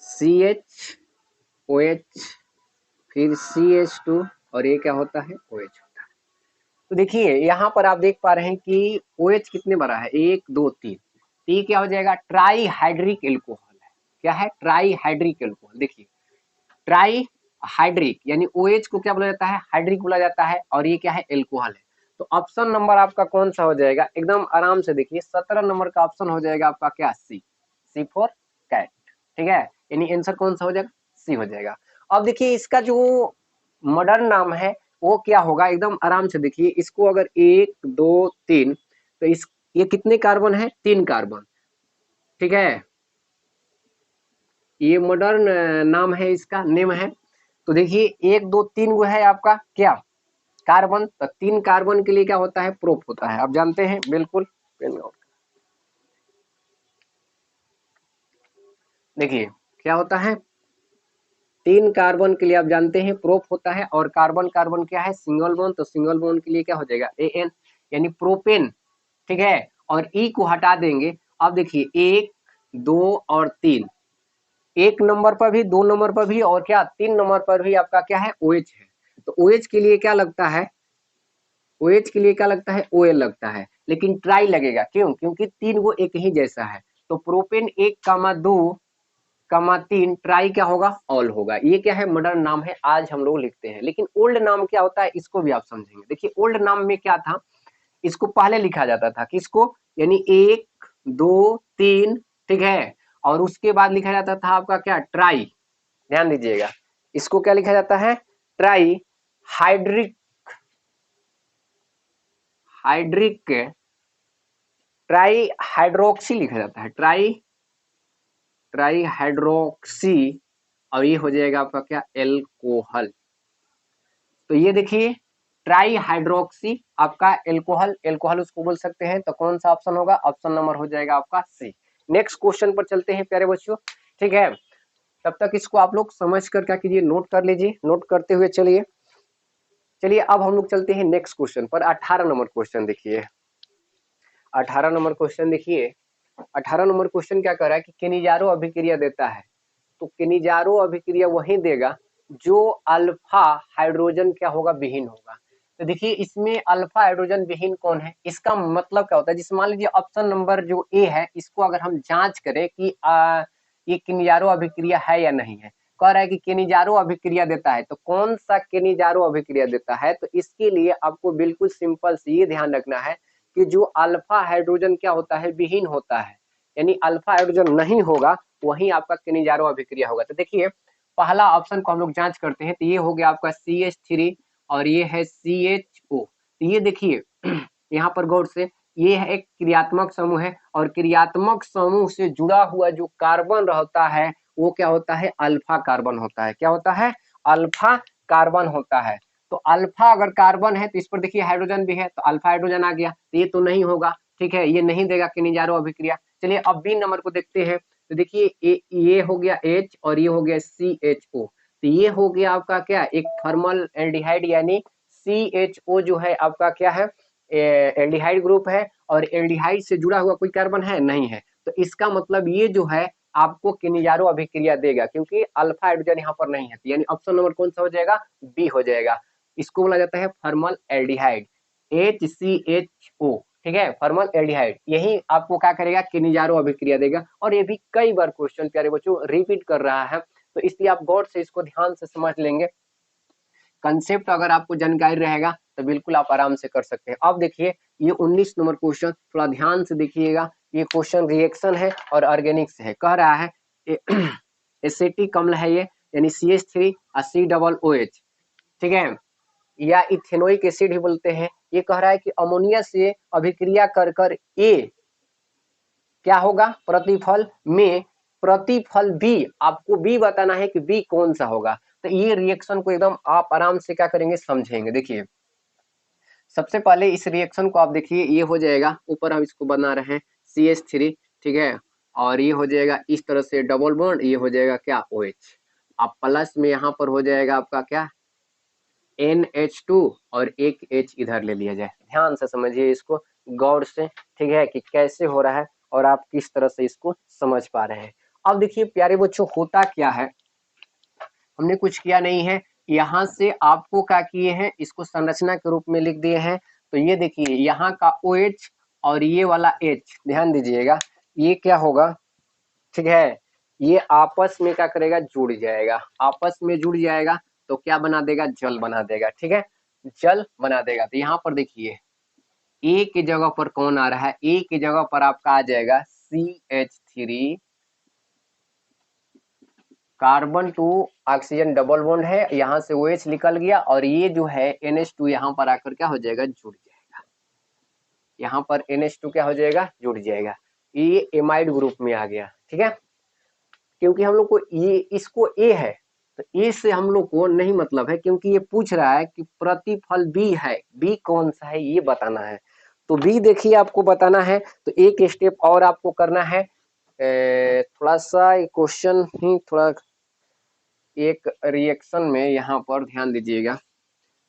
CHOH, फिर CH2 और ये क्या होता है, OH होता है। तो देखिए यहाँ पर आप देख पा रहे हैं कि OH कितने बड़ा है, 1 2 3, ये क्या हो जाएगा, ट्राई हाइड्रिक एल्कोहल है। क्या है, ट्राई हाइड्रिक एल्कोहल। देखिए ट्राई हाइड्रिक यानी OH को क्या बोला जाता है, हाइड्रिक बोला जाता है, और ये क्या है, एल्कोहल है। तो ऑप्शन नंबर आपका कौन सा हो जाएगा, एकदम आराम से देखिए 17 नंबर का ऑप्शन हो जाएगा आपका क्या, सी फॉर कैट, ठीक है। यानी आंसर कौन सा हो जाएगा, सी हो जाएगा। अब देखिए इसका जो मॉडर्न नाम है वो क्या होगा, एकदम आराम से देखिए। इसको अगर 1 2 3, तो इस ये कितने कार्बन है, 3 कार्बन, ठीक है। ये मॉडर्न नाम है, इसका नेम है। तो देखिए 1 2 3 वो है आपका क्या, कार्बन। तो 3 कार्बन के लिए क्या होता है, प्रोप होता है, आप जानते हैं बिल्कुल। देखिए क्या होता है, 3 कार्बन के लिए आप जानते हैं प्रोप होता है, और कार्बन कार्बन क्या है, सिंगल बॉन्ड। तो सिंगल बॉन्ड के लिए क्या हो जाएगा, AN यानी प्रोपेन, ठीक है। और E को हटा देंगे। अब देखिए 1 2 और 3, 1 नंबर पर भी, 2 नंबर पर भी, और क्या 3 नंबर पर भी आपका क्या है, OH है। तो OH के लिए क्या लगता है, OH के लिए क्या लगता है, OL लगता है, लेकिन ट्राई लगेगा, क्यों, क्योंकि 3 वो एक ही जैसा है। तो प्रोपेन 1 2 3 ट्राई क्या होगा, ऑल होगा। ये क्या है, मॉडर्न नाम है, आज हम लोग लिखते हैं। लेकिन ओल्ड नाम क्या होता है, इसको भी आप समझेंगे। देखिए ओल्ड नाम में क्या था, इसको पहले लिखा जाता था किसको, यानी 1 2 3, ठीक है, और उसके बाद लिखा जाता था आपका क्या, ट्राई। ध्यान दीजिएगा, इसको क्या लिखा जाता है, try hydric, hydric try hydroxy लिखा जाता है, ट्राई हाइड्रोक्सी, और ये हो जाएगा आपका क्या, एल्कोहल। तो ये देखिए ट्राई हाइड्रोक्सी आपका एल्कोहल, एल्कोहल उसको बोल सकते हैं। तो कौन सा ऑप्शन होगा, ऑप्शन नंबर हो जाएगा आपका सी। नेक्स्ट क्वेश्चन पर चलते हैं प्यारे बच्चों, ठीक है। तब तक इसको आप लोग समझ कर क्या कीजिए, नोट कर लीजिए। नोट करते हुए चलिए चलिए अब हम लोग चलते हैं नेक्स्ट क्वेश्चन पर। 18 नंबर क्वेश्चन देखिए, 18 नंबर क्वेश्चन देखिए। 18 नंबर क्वेश्चन क्या कर रहा है कि केनिजारो अभिक्रिया देता है। तो केनिजारो अभिक्रिया वही देगा जो अल्फा हाइड्रोजन क्या होगा, विहीन होगा। तो देखिए इसमें अल्फा हाइड्रोजन विहीन कौन है, इसका मतलब क्या होता है, जिस मान लीजिए ऑप्शन नंबर जो ए है, इसको अगर हम जांच करें कि ये केनिजारो अभिक्रिया है या नहीं है, कह रहा है कि केनिजारो अभिक्रिया देता है। तो कौन सा केनिजारो अभिक्रिया देता है, तो इसके लिए आपको बिल्कुल सिंपल से ये ध्यान रखना है कि जो अल्फा हाइड्रोजन क्या होता है, विहीन होता है, यानी अल्फा हाइड्रोजन नहीं होगा, वही आपका केनिजारो अभिक्रिया होगा। तो देखिए पहला ऑप्शन को हम लोग जांच करते हैं। तो ये हो गया आपका CH3 और ये है CHO। तो ये देखिए यहाँ पर गौर से, ये है एक क्रियात्मक समूह है, और क्रियात्मक समूह से जुड़ा हुआ जो कार्बन रहता है वो क्या होता है, अल्फा कार्बन होता है। क्या होता है, अल्फा कार्बन होता है। तो अल्फा अगर कार्बन है तो इस पर देखिए हाइड्रोजन भी है, तो अल्फा हाइड्रोजन आ गया। तो ये तो नहीं होगा, ठीक है, ये नहीं देगा केनिजारो अभिक्रिया। चलिए अब बी नंबर को देखते हैं। तो देखिए ये हो गया H और ये हो गया CHO। तो ये हो गया आपका क्या, एक थर्मल एल्डिहाइड, यानी CHO जो है आपका क्या है, एल्डिहाइड ग्रुप है, और एल्डिहाइड से जुड़ा हुआ कोई कार्बन है नहीं है। तो इसका मतलब ये जो है आपको किनिजारो अभिक्रिया देगा, क्योंकि अल्फा हाइड्रोजन यहाँ पर नहीं है, यानी ऑप्शन नंबर कौन सा हो जाएगा, बी हो जाएगा। इसको बोला जाता है फॉर्मल एल्डिहाइड, HCHO, ठीक है, फॉर्मल एल्डिहाइड। यही आपको क्या करेगा, किनिजारो अभिक्रिया देगा। और ये भी कई बार क्वेश्चन प्यारे बच्चों रिपीट कर रहा है, तो इसलिए आप गौर से इसको ध्यान से समझ लेंगे। कंसेप्ट अगर आपको जानकारी रहेगा तो बिल्कुल आप आराम से कर सकते हैं। अब देखिए ये 19 नंबर क्वेश्चन थोड़ा ध्यान से देखिएगा। ये क्वेश्चन रिएक्शन है और ऑर्गेनिक से है। कह रहा है एसिटिक अम्ल है ये, यानी CH3 और COOH, ठीक है, या इथेनोइक एसिड ही बोलते हैं। ये कह रहा है कि अमोनिया से अभिक्रिया कर कर ए क्या होगा, प्रतिफल में प्रतिफल बी, आपको बी बताना है कि बी कौन सा होगा। तो ये रिएक्शन को एकदम आप आराम से क्या करेंगे, समझेंगे। देखिए सबसे पहले इस रिएक्शन को आप देखिए, ये हो जाएगा, ऊपर हम इसको बना रहे हैं CH3, ठीक है, और ये हो जाएगा इस तरह से डबल बॉन्ड, ये हो जाएगा क्या, OH। अब प्लस में यहाँ पर हो जाएगा आपका क्या, NH2, और एक H इधर ले लिया जाए। ध्यान से समझिए इसको गौर से, ठीक है, कि कैसे हो रहा है और आप किस तरह से इसको समझ पा रहे हैं। अब देखिए प्यारे बच्चों होता क्या है, हमने कुछ किया नहीं है, यहाँ से आपको क्या किए हैं, इसको संरचना के रूप में लिख दिए हैं। तो ये देखिए यहाँ का OH और ये वाला H, ध्यान दीजिएगा, ये क्या होगा, ठीक है, ये आपस में क्या करेगा, जुड़ जाएगा। आपस में जुड़ जाएगा तो क्या बना देगा, जल बना देगा, ठीक है, जल बना देगा। तो यहाँ पर देखिए ए की जगह पर कौन आ रहा है, ए की जगह पर आपका आ जाएगा CH3, carbon to oxygen double bond है, यहाँ से OH निकल गया, और ये जो है NH2 यहाँ पर आकर क्या हो जाएगा, जुड़ जाएगा। यहाँ पर NH2 क्या हो जाएगा, जुड़ जाएगा। ये एमाइड ग्रुप में आ गया, ठीक है, क्योंकि हम लोग को ये इसको ए है, तो ए से हम लोग को नहीं मतलब है, क्योंकि ये पूछ रहा है कि प्रतिफल बी है, बी कौन सा है ये बताना है। तो बी देखिए आपको बताना है, तो एक स्टेप और आपको करना है। थोड़ा सा क्वेश्चन ही थोड़ा एक रिएक्शन में यहाँ पर ध्यान दीजिएगा,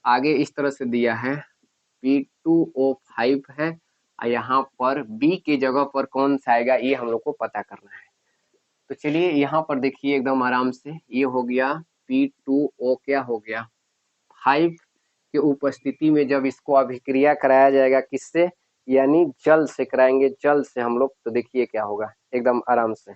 आगे इस तरह से दिया है P2O5 है, और यहाँ पर B की जगह पर कौन सा आएगा ये हम लोग को पता करना है। तो चलिए यहाँ पर देखिए एकदम आराम से, ये हो गया P2O क्या हो गया 5 के उपस्थिति में जब इसको अभिक्रिया कराया जाएगा किससे, यानी जल से कराएंगे, जल से हम लोग। तो देखिए क्या होगा एकदम आराम से,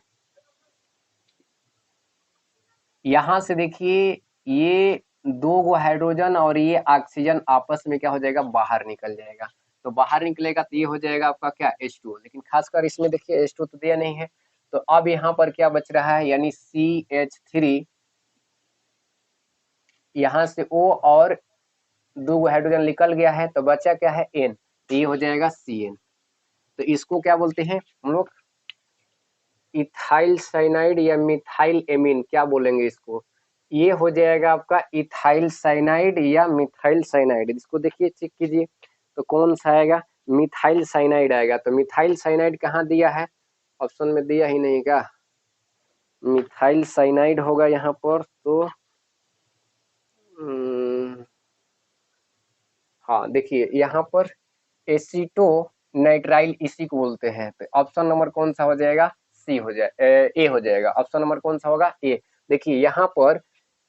यहाँ से देखिए ये दो गो हाइड्रोजन और ये ऑक्सीजन आपस में क्या हो जाएगा, बाहर निकल जाएगा। तो बाहर निकलेगा तो ये हो जाएगा आपका क्या, H2। लेकिन खासकर इसमें देखिए H2 तो दिया नहीं है, तो अब यहाँ पर क्या बच रहा है, यानी CH3, यहाँ से O और दो गो हाइड्रोजन निकल गया है, तो बचा क्या है, N, तो ये हो जाएगा CN। तो इसको क्या बोलते हैं हम लोग, इथाइल साइनाइड या मिथाइल एमीन, क्या बोलेंगे इसको, ये हो जाएगा आपका इथाइल साइनाइड या मिथाइल साइनाइड। इसको देखिए चेक कीजिए, तो कौन सा आएगा, मिथाइल साइनाइड आएगा। तो मिथाइल साइनाइड कहाँ दिया है, ऑप्शन में दिया ही नहीं का, मिथाइल साइनाइड होगा यहाँ पर। तो हाँ देखिए यहाँ पर एसीटो नाइट्राइल इसी को बोलते हैं। तो ऑप्शन नंबर कौन सा हो जाएगा, सी हो जाए, ए हो जाएगा। ऑप्शन नंबर कौन सा होगा, ए। देखिए यहाँ पर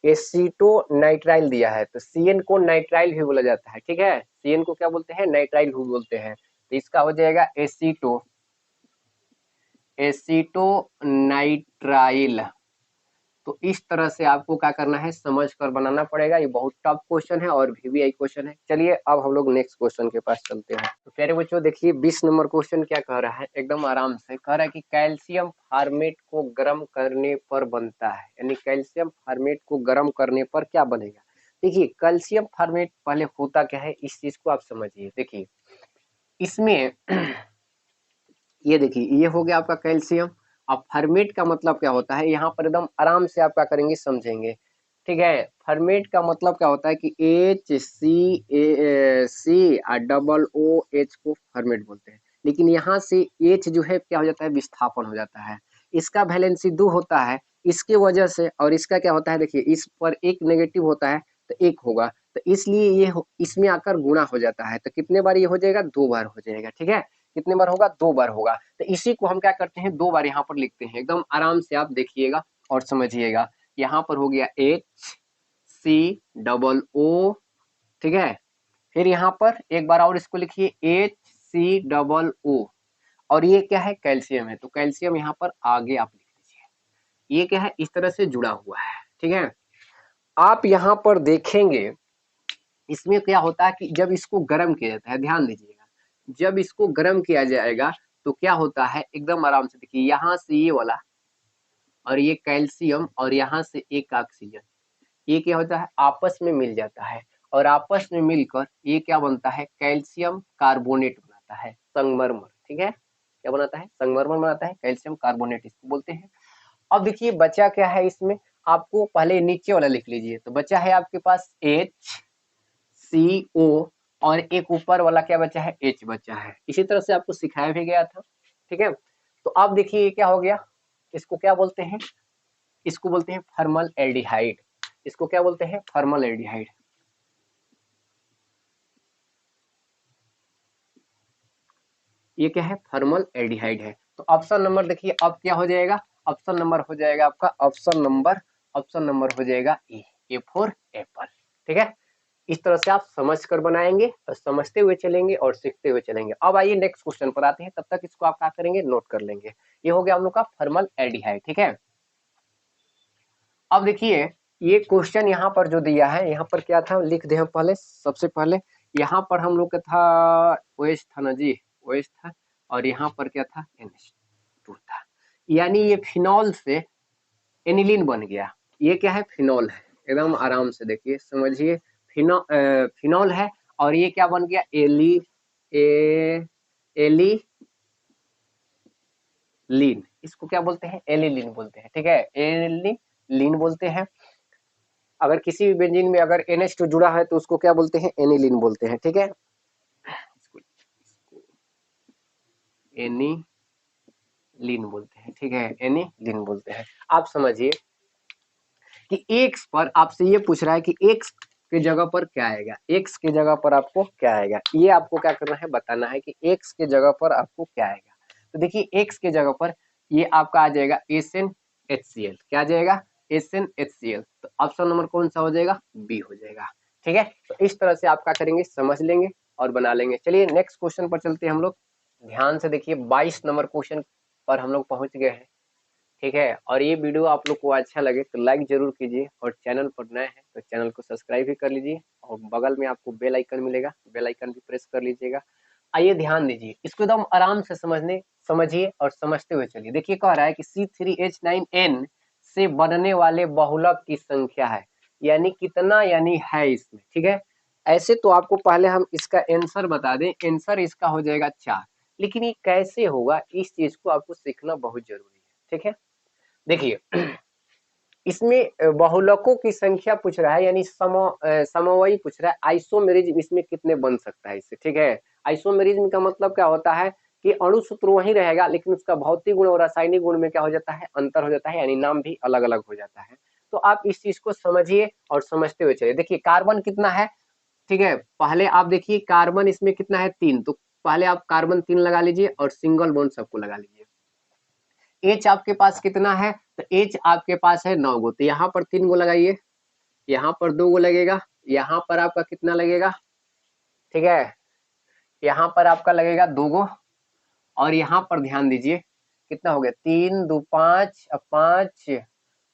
एसीटो नाइट्राइल दिया है, तो CN को नाइट्राइल भी बोला जाता है, ठीक है, CN को क्या बोलते हैं, नाइट्राइल भी बोलते हैं। तो इसका हो जाएगा एसीटो, एसीटो नाइट्राइल। तो इस तरह से आपको क्या करना है, समझ कर बनाना पड़ेगा। ये बहुत टफ क्वेश्चन है और VVI क्वेश्चन है। चलिए अब हम लोग नेक्स्ट क्वेश्चन के पास चलते हैं। तो प्यारे बच्चों देखिए 20 नंबर क्वेश्चन क्या कह रहा है, एकदम आराम से कह रहा है कि कैल्शियम फार्मेट को गर्म करने पर बनता है, यानी कैल्शियम फार्मेट को गर्म करने पर क्या बनेगा। देखिए कैल्शियम फार्मेट पहले होता क्या है, इस चीज को आप समझिए। देखिए इसमें ये देखिए ये हो गया आपका कैल्शियम। अब फर्मेट का मतलब क्या होता है, यहाँ पर एकदम आराम से आप क्या करेंगे, समझेंगे, ठीक है। फर्मेट का मतलब क्या होता है कि HCl को फर्मेट बोलते हैं। लेकिन यहाँ से H जो है क्या हो जाता है, विस्थापन हो जाता है। इसका वैलेंसी 2 होता है, इसके वजह से, और इसका क्या होता है, देखिए इस पर एक नेगेटिव होता है तो एक होगा, तो इसलिए ये इसमें आकर गुणा हो जाता है। तो कितने बार ये हो जाएगा, 2 बार हो जाएगा, ठीक है। कितने बार होगा, 2 बार होगा। तो इसी को हम क्या करते हैं, 2 बार यहाँ पर लिखते हैं। एकदम आराम से आप देखिएगा और समझिएगा। यहाँ पर हो गया HCOO, ठीक है। फिर यहाँ पर एक बार और इसको लिखिए HCOO, और ये क्या है, कैल्शियम है, तो कैल्शियम यहाँ पर आगे आप लिख लीजिए। ये क्या है, इस तरह से जुड़ा हुआ है, ठीक है। आप यहाँ पर देखेंगे इसमें क्या होता है कि जब इसको गर्म किया जाता है, ध्यान दीजिएगा, जब इसको गर्म किया जाएगा तो क्या होता है, एकदम आराम से देखिए, यहाँ से ये वाला और ये कैल्शियम और यहाँ से एक ऑक्सीजन, ये क्या होता है, आपस में मिल जाता है, और आपस में मिलकर ये क्या बनता है, कैल्शियम कार्बोनेट बनाता है, संगमरमर, ठीक है। क्या बनाता है, संगमरमर बनाता है, कैल्शियम कार्बोनेट इसको बोलते हैं। अब देखिए बचा क्या है इसमें, आपको पहले नीचे वाला लिख लीजिए। तो बचा है आपके पास HCO, और एक ऊपर वाला क्या बचा है, H बचा है। इसी तरह से आपको सिखाया भी गया था, ठीक है। तो अब देखिए ये क्या हो गया, इसको क्या बोलते हैं, इसको बोलते हैं फॉर्मल एल्डिहाइड। इसको क्या बोलते हैं, फॉर्मल एल्डिहाइड। ये क्या है, फॉर्मल एल्डिहाइड है। तो ऑप्शन नंबर देखिए अब क्या हो जाएगा, ऑप्शन नंबर हो जाएगा आपका, ऑप्शन नंबर हो जाएगा ए फॉर एप्पल, ठीक है। इस तरह से आप समझ कर बनाएंगे और समझते हुए चलेंगे और सीखते हुए चलेंगे। अब आइए नेक्स्ट क्वेश्चन पर आते हैं, तब तक इसको आप क्या करेंगे, नोट कर लेंगे। ये हो गया हम लोग का फॉर्मल एल्डिहाइड, ठीक है। अब देखिए ये क्वेश्चन यहाँ पर जो दिया है, यहाँ पर क्या था, लिख दे हम पहले, सबसे पहले यहाँ पर हम लोग का था OH था ना जी, OH था, और यहाँ पर क्या था, NH2 था, यानी ये फिनॉल से एनिलीन बन गया। ये क्या है, फिनॉल है, एकदम आराम से देखिए समझिए, फिनॉल है, और ये क्या बन गया, एलिलीन। इसको क्या बोलते हैं, एलिलीन बोलते हैं, ठीक है, एलिलीन बोलते हैं। अगर किसी भी बेंजीन में अगर NH2 जुड़ा है तो उसको क्या बोलते हैं, एनिलीन बोलते हैं, ठीक है। एनिलीन बोलते हैं, ठीक है, एनिलीन बोलते हैं। आप समझिए कि एक्स पर आपसे ये पूछ रहा है कि एक्स के जगह पर क्या आएगा, एक्स के जगह पर आपको क्या आएगा, ये आपको क्या करना है, बताना है कि एक्स के जगह पर आपको क्या आएगा। तो देखिए एक्स के जगह पर ये आपका आ जाएगा SnHCl, क्या आ जाएगा, SnHCl। तो ऑप्शन नंबर कौन सा हो जाएगा, बी हो जाएगा, ठीक है। तो इस तरह से आप क्या करेंगे, समझ लेंगे और बना लेंगे। चलिए नेक्स्ट क्वेश्चन पर चलते हैं हम लोग। ध्यान से देखिए 22 नंबर क्वेश्चन पर हम लोग पहुंच गए हैं, ठीक है। और ये वीडियो आप लोग को अच्छा लगे तो लाइक जरूर कीजिए, और चैनल पर नए हैं तो चैनल को सब्सक्राइब भी कर लीजिए, और बगल में आपको बेल आइकन मिलेगा, बेल आइकन भी प्रेस कर लीजिएगा। आइए ध्यान दीजिए, इसको एकदम आराम से समझिए और समझते हुए चलिए। देखिए कह रहा है कि C3H9N से बनने वाले बहुलक की संख्या है, यानी कितना, यानी है इसमें, ठीक है। ऐसे तो आपको पहले हम इसका आंसर बता दें, आंसर इसका हो जाएगा 4, लेकिन ये कैसे होगा, इस चीज को आपको सीखना बहुत जरूरी है, ठीक है। देखिए इसमें बहुलकों की संख्या पूछ रहा है, यानी समवयी पूछ रहा है। आइसोमेरिज्म इसमें कितने बन सकता है इससे, ठीक है। आइसोमेरिज्म का मतलब क्या होता है कि अणु सूत्र वही रहेगा, लेकिन उसका भौतिक गुण और रासायनिक गुण में क्या हो जाता है, अंतर हो जाता है, यानी नाम भी अलग अलग हो जाता है। तो आप इस चीज को समझिए और समझते हुए चलिए। देखिए कार्बन कितना है, ठीक है, पहले आप देखिए कार्बन इसमें कितना है, 3, तो पहले आप कार्बन 3 लगा लीजिए और सिंगल बॉन्ड सबको लगा लीजिए। एच आपके पास कितना है, तो एच आपके पास है 9 गो, तो यहाँ पर 3 गो लगाइए, यहाँ पर 2 गो लगेगा, यहाँ पर आपका कितना लगेगा, ठीक है, यहाँ पर आपका लगेगा 2 गो, और यहाँ पर ध्यान दीजिए कितना हो गया, 3 2 5, अब 5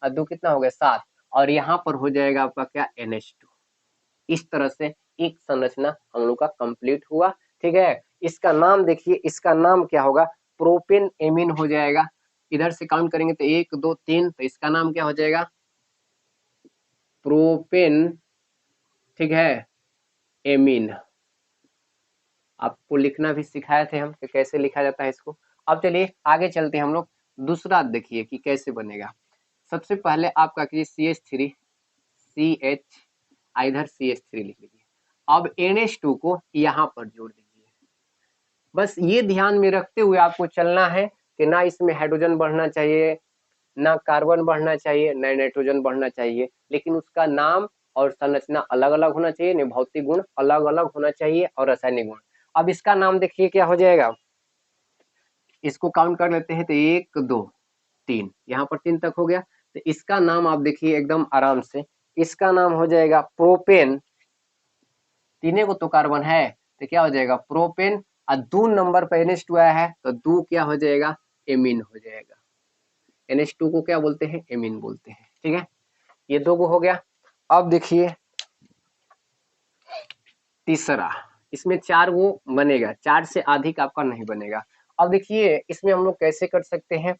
और 2 कितना हो गया, 7, और यहाँ पर हो जाएगा आपका क्या, NH2। इस तरह से एक संरचना हम लोग का कंप्लीट हुआ, ठीक है। इसका नाम देखिए, इसका नाम क्या होगा, प्रोपेन एमीन हो जाएगा। इधर से काउंट करेंगे तो 1 2 3, तो इसका नाम क्या हो जाएगा, प्रोपेन, ठीक है, एमीन। आपको लिखना भी सिखाए थे हम कि कैसे लिखा जाता है इसको। अब चलिए आगे चलते हैं हम लोग, दूसरा देखिए कि कैसे बनेगा। सबसे पहले आपका CH3 CH, इधर CH3 लिख लीजिए। अब NH2 को यहाँ पर जोड़ दीजिए। बस ये ध्यान में रखते हुए आपको चलना है कि ना इसमें हाइड्रोजन बढ़ना चाहिए, ना कार्बन बढ़ना चाहिए, ना नाइट्रोजन बढ़ना चाहिए, लेकिन उसका नाम और संरचना अलग अलग होना चाहिए, भौतिक गुण अलग अलग होना चाहिए, और रासायनिक गुण। अब इसका नाम देखिए क्या हो जाएगा, इसको काउंट कर लेते हैं तो 1 2 3, यहाँ पर 3 तक हो गया। तो इसका नाम आप देखिए एकदम आराम से, इसका नाम हो जाएगा प्रोपेन। तीनों को तो कार्बन है तो क्या हो जाएगा प्रोपेन, और 2 नंबर पर NH2 आया है तो 2 क्या हो जाएगा एमीन हो जाएगा। NH2 को क्या बोलते हैं एमीन बोलते हैं। ठीक है, ये 2 को हो गया। अब देखिए तीसरा, इसमें 4 वो बनेगा, 4 से अधिक आपका नहीं बनेगा। अब देखिए इसमें हम लोग कैसे कर सकते हैं,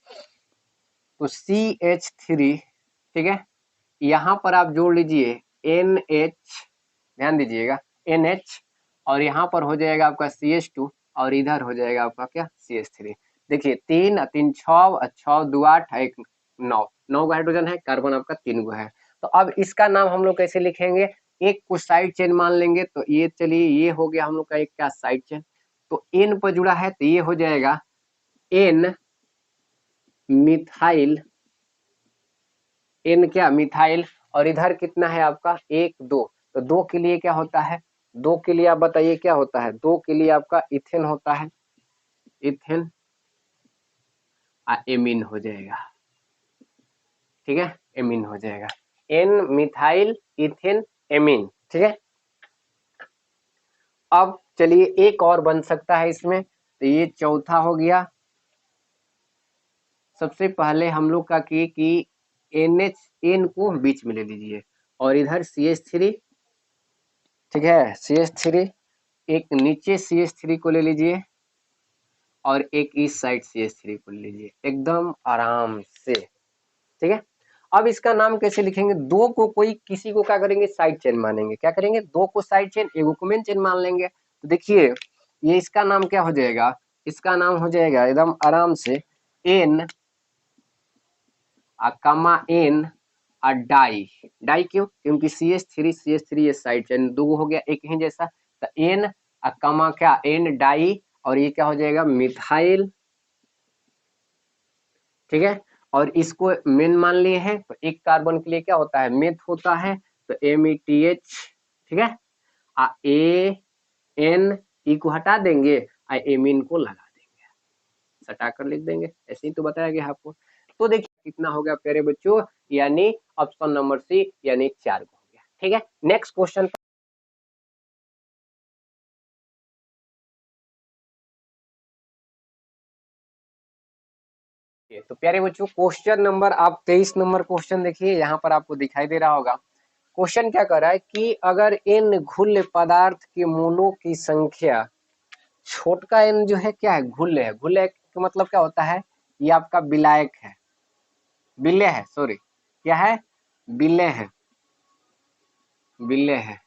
तो CH3, ठीक है, यहाँ पर आप जोड़ लीजिए NH, ध्यान दीजिएगा NH, और यहाँ पर हो जाएगा आपका CH2, और इधर हो जाएगा आपका क्या CH3। देखिए 3 3 6 6 2 8 1 9, 9 का हाइड्रोजन है, कार्बन आपका 3 गो है। तो अब इसका नाम हम लोग कैसे लिखेंगे, एक को साइड चेन मान लेंगे। तो ये चलिए ये हो गया हम लोग का एक क्या साइड चेन, तो N पर जुड़ा है तो ये हो जाएगा N मिथाइल, N क्या मिथाइल, और इधर कितना है आपका 1 2, तो 2 के लिए क्या होता है, 2 के लिए आप बताइए क्या होता है, 2 के लिए आपका इथेन होता है, इथेन एमीन हो जाएगा। ठीक है, एमीन हो जाएगा, N मिथाइल इथेन एमीन। ठीक है, अब चलिए एक और बन सकता है इसमें, तो ये चौथा हो गया। सबसे पहले हम लोग का किए कि N को बीच में ले लीजिए, और इधर CH3, ठीक है CH3, एक नीचे CH3 को ले लीजिए, और एक इस साइड CH3 को ले लीजिए एकदम आराम से। ठीक है, अब इसका नाम कैसे लिखेंगे, 2 को कोई किसी को क्या करेंगे साइड चेन मानेंगे, क्या करेंगे 2 को साइड चेन, एगो को मेन चेन मान लेंगे। तो देखिए ये इसका नाम क्या हो जाएगा, इसका नाम हो जाएगा एकदम आराम से N N डाई, डाई क्यों, क्योंकि CH3 ये साइड चेन 2 हो गया एक ही जैसा, तो N क्या N डाई, और ये क्या हो जाएगा मिथाइल। ठीक है, और इसको मेन मान लिए हैं, तो एक कार्बन के लिए क्या होता है मेथ होता है, तो METH। ठीक है, AN को हटा देंगे, एमीन को लगा देंगे, सटा कर लिख देंगे, ऐसे ही तो बताया गया आपको। तो देखिए कितना हो गया प्यारे बच्चों, यानी ऑप्शन नंबर सी यानी 4 हो गया। ठीक है, नेक्स्ट क्वेश्चन, तो प्यारे बच्चों क्वेश्चन नंबर आप 23 नंबर क्वेश्चन देखिए, यहाँ पर आपको दिखाई दे रहा होगा। क्वेश्चन क्या कर रहा है कि अगर इन घुल्य पदार्थ के मोलों की संख्या, छोटका n जो है क्या है घुल्य है, घुल्य का मतलब क्या होता है, ये आपका विलायक है, विलय है, सॉरी क्या है विलय है, विलय है।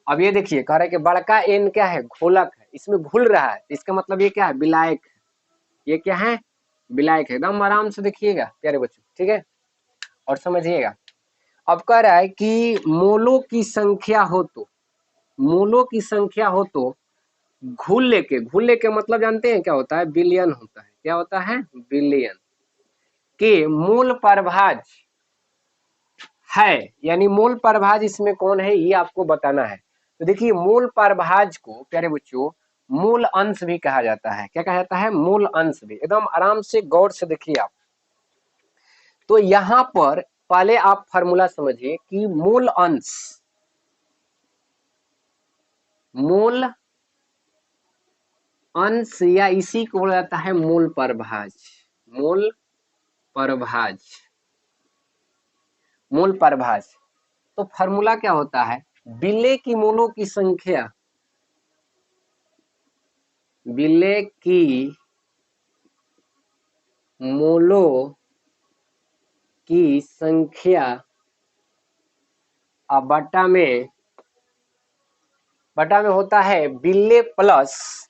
अब ये देखिए कह रहा है कि बड़का n क्या है घोलक है, इसमें घुल रहा है, इसका मतलब ये क्या है विलायक है, ये क्या है विलायक है। एकदम आराम से देखिएगा प्यारे बच्चों, ठीक है, और समझिएगा। अब कह रहा है कि मोलों की संख्या हो तो, मोलों की संख्या हो तो घुल्य के मतलब जानते हैं क्या होता है बिलियन होता है, क्या होता है बिलियन के मूल परभाज है, यानी मूल परभाज इसमें कौन है ये आपको बताना है। तो देखिए मूल परभाज को प्यारे बच्चों मूल अंश भी कहा जाता है, क्या कहा जाता है मूल अंश भी। एकदम आराम से गौर से देखिए आप, तो यहां पर पहले आप फार्मूला समझिए कि मूल अंश, मूल अंश या इसी को बोला जाता है मूल परभाज, मूल परभाज, मूल परभाज। तो फार्मूला क्या होता है, विलय की मोलों की संख्या, विलय की मोलों की संख्या बटा में होता है विलय प्लस,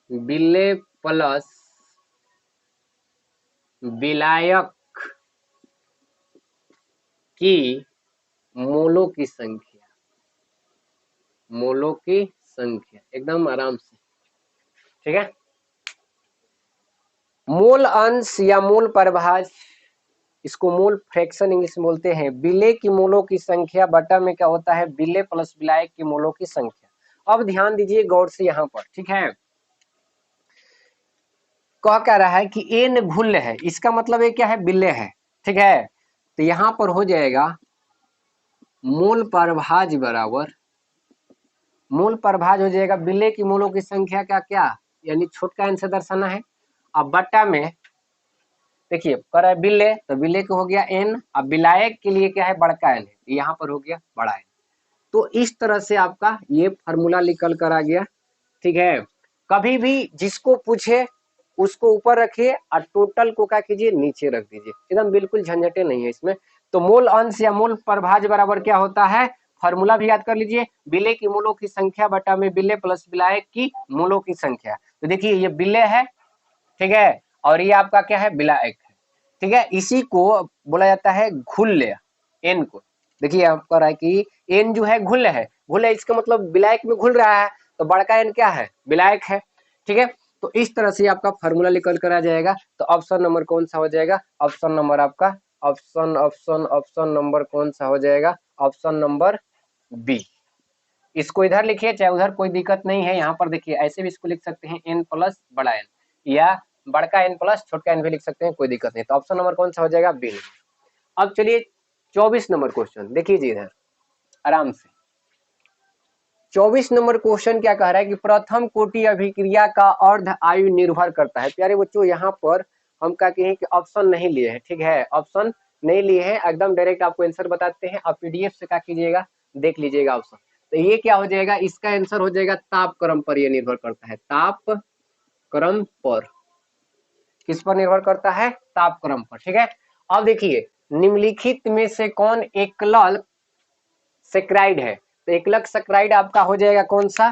विलय प्लस विलायक की मोलों की संख्या, मोलों की संख्या एकदम आराम से। ठीक है, मूल अंश या मूल परभाज, इसको मूल फ्रैक्शन इंग्लिश में बोलते हैं। विलय की मोलों की संख्या बटा में क्या होता है विलय प्लस विलायक की मोलों की संख्या। अब ध्यान दीजिए गौर से यहाँ पर, ठीक है, कह क्या रहा है कि एन घुल है, इसका मतलब ये क्या है, बिल्ले है, ठीक है। तो यहाँ पर हो जाएगा मूल परभाज बराबर, मूल परभाज हो जाएगा बिल्ले की मूलों की संख्या का क्या, यानी छोटका एन से दर्शाना है। अब बट्टा में देखिए कर रहा है बिल्ले, तो बिल्ले को हो गया एन, अब विलायक के लिए क्या है, बड़का एन है, यहाँ पर हो गया बड़ा एन। तो इस तरह से आपका ये फार्मूला निकल कर आ गया, ठीक है। कभी भी जिसको पूछे उसको ऊपर रखिए और टोटल को क्या कीजिए, नीचे रख दीजिए, एकदम बिल्कुल झंझटे नहीं है इसमें। तो मूल अंश या मूल प्रभाज बराबर क्या होता है, फार्मूला भी याद कर लीजिए, बिल्ले की मूलों की संख्या बटा में बिल्ले प्लस विलायक की मूलों की संख्या। तो देखिए ये बिल्ले है, ठीक है, और ये आपका क्या है, विलायक है, ठीक है। इसी को बोला जाता है घुल्य, एन को। देखिए यहाँ पर है कि एन जो है घुल्य है, घुल्य इसका मतलब विलायक में घुल रहा है, तो बड़का एन क्या है, विलायक है, ठीक है। तो इस तरह से आपका फार्मूला निकल कर आ जाएगा। तो ऑप्शन नंबर कौन सा हो जाएगा, ऑप्शन नंबर आपका ऑप्शन नंबर कौन सा हो जाएगा, ऑप्शन नंबर बी। इसको इधर लिखिए चाहे उधर, कोई दिक्कत नहीं है। यहाँ पर देखिए ऐसे भी इसको लिख सकते हैं एन प्लस बड़ा एन, या बड़का एन प्लस छोटका एन भी लिख सकते हैं, कोई दिक्कत नहीं। तो ऑप्शन नंबर कौन सा हो जाएगा, बी। अब चलिए 24 नंबर क्वेश्चन देखिए जी इधर आराम से। 24 नंबर क्वेश्चन क्या कह रहा है कि प्रथम कोटि अभिक्रिया का अर्ध आयु निर्भर करता है। प्यारे बच्चों यहाँ पर हम कहते हैं कि ऑप्शन नहीं लिए हैं, ठीक है, ऑप्शन नहीं लिए हैं, एकदम डायरेक्ट आपको आंसर बताते हैं। आप पीडीएफ से क्या कीजिएगा, देख लीजिएगा ऑप्शन। तो ये क्या हो जाएगा, इसका आंसर हो जाएगा ताप क्रम पर ये निर्भर करता है, ताप क्रम पर। किस पर निर्भर करता है, ताप क्रम पर, ठीक है। अब देखिए निम्नलिखित में से कौन एकलक सेक्राइड है, तो एकलक सेक्राइड आपका हो जाएगा कौन सा,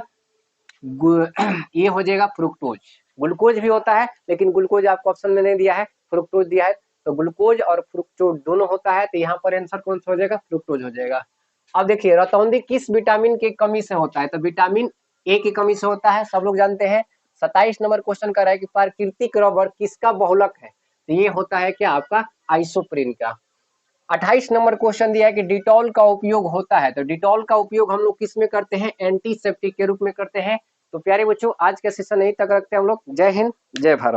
ये हो जाएगा फ्रुक्टोज। ग्लूकोज भी होता है लेकिन ग्लूकोज आपको ऑप्शन में नहीं दिया है, फ्रुक्टोज दिया है। तो ग्लूकोज और फ्रुक्टोज दोनों होता है, तो यहाँ पर आंसर कौन सा हो जाएगा, फ्रुक्टोज हो जाएगा। अब देखिए रतौंधी किस विटामिन की कमी से होता है, तो विटामिन ए की कमी से होता है, सब लोग जानते हैं। 27 नंबर क्वेश्चन कर रहा है कि प्राकृतिक रबर किसका बहुलक है, तो ये होता है क्या आपका आइसोप्रीन का। 28 नंबर क्वेश्चन दिया है कि डिटॉल का उपयोग होता है, तो डिटॉल का उपयोग हम लोग किस में करते हैं, एंटीसेप्टिक के रूप में करते हैं। तो प्यारे बच्चों आज का सेशन यहीं तक रखते हैं हम लोग। जय हिंद जय भारत।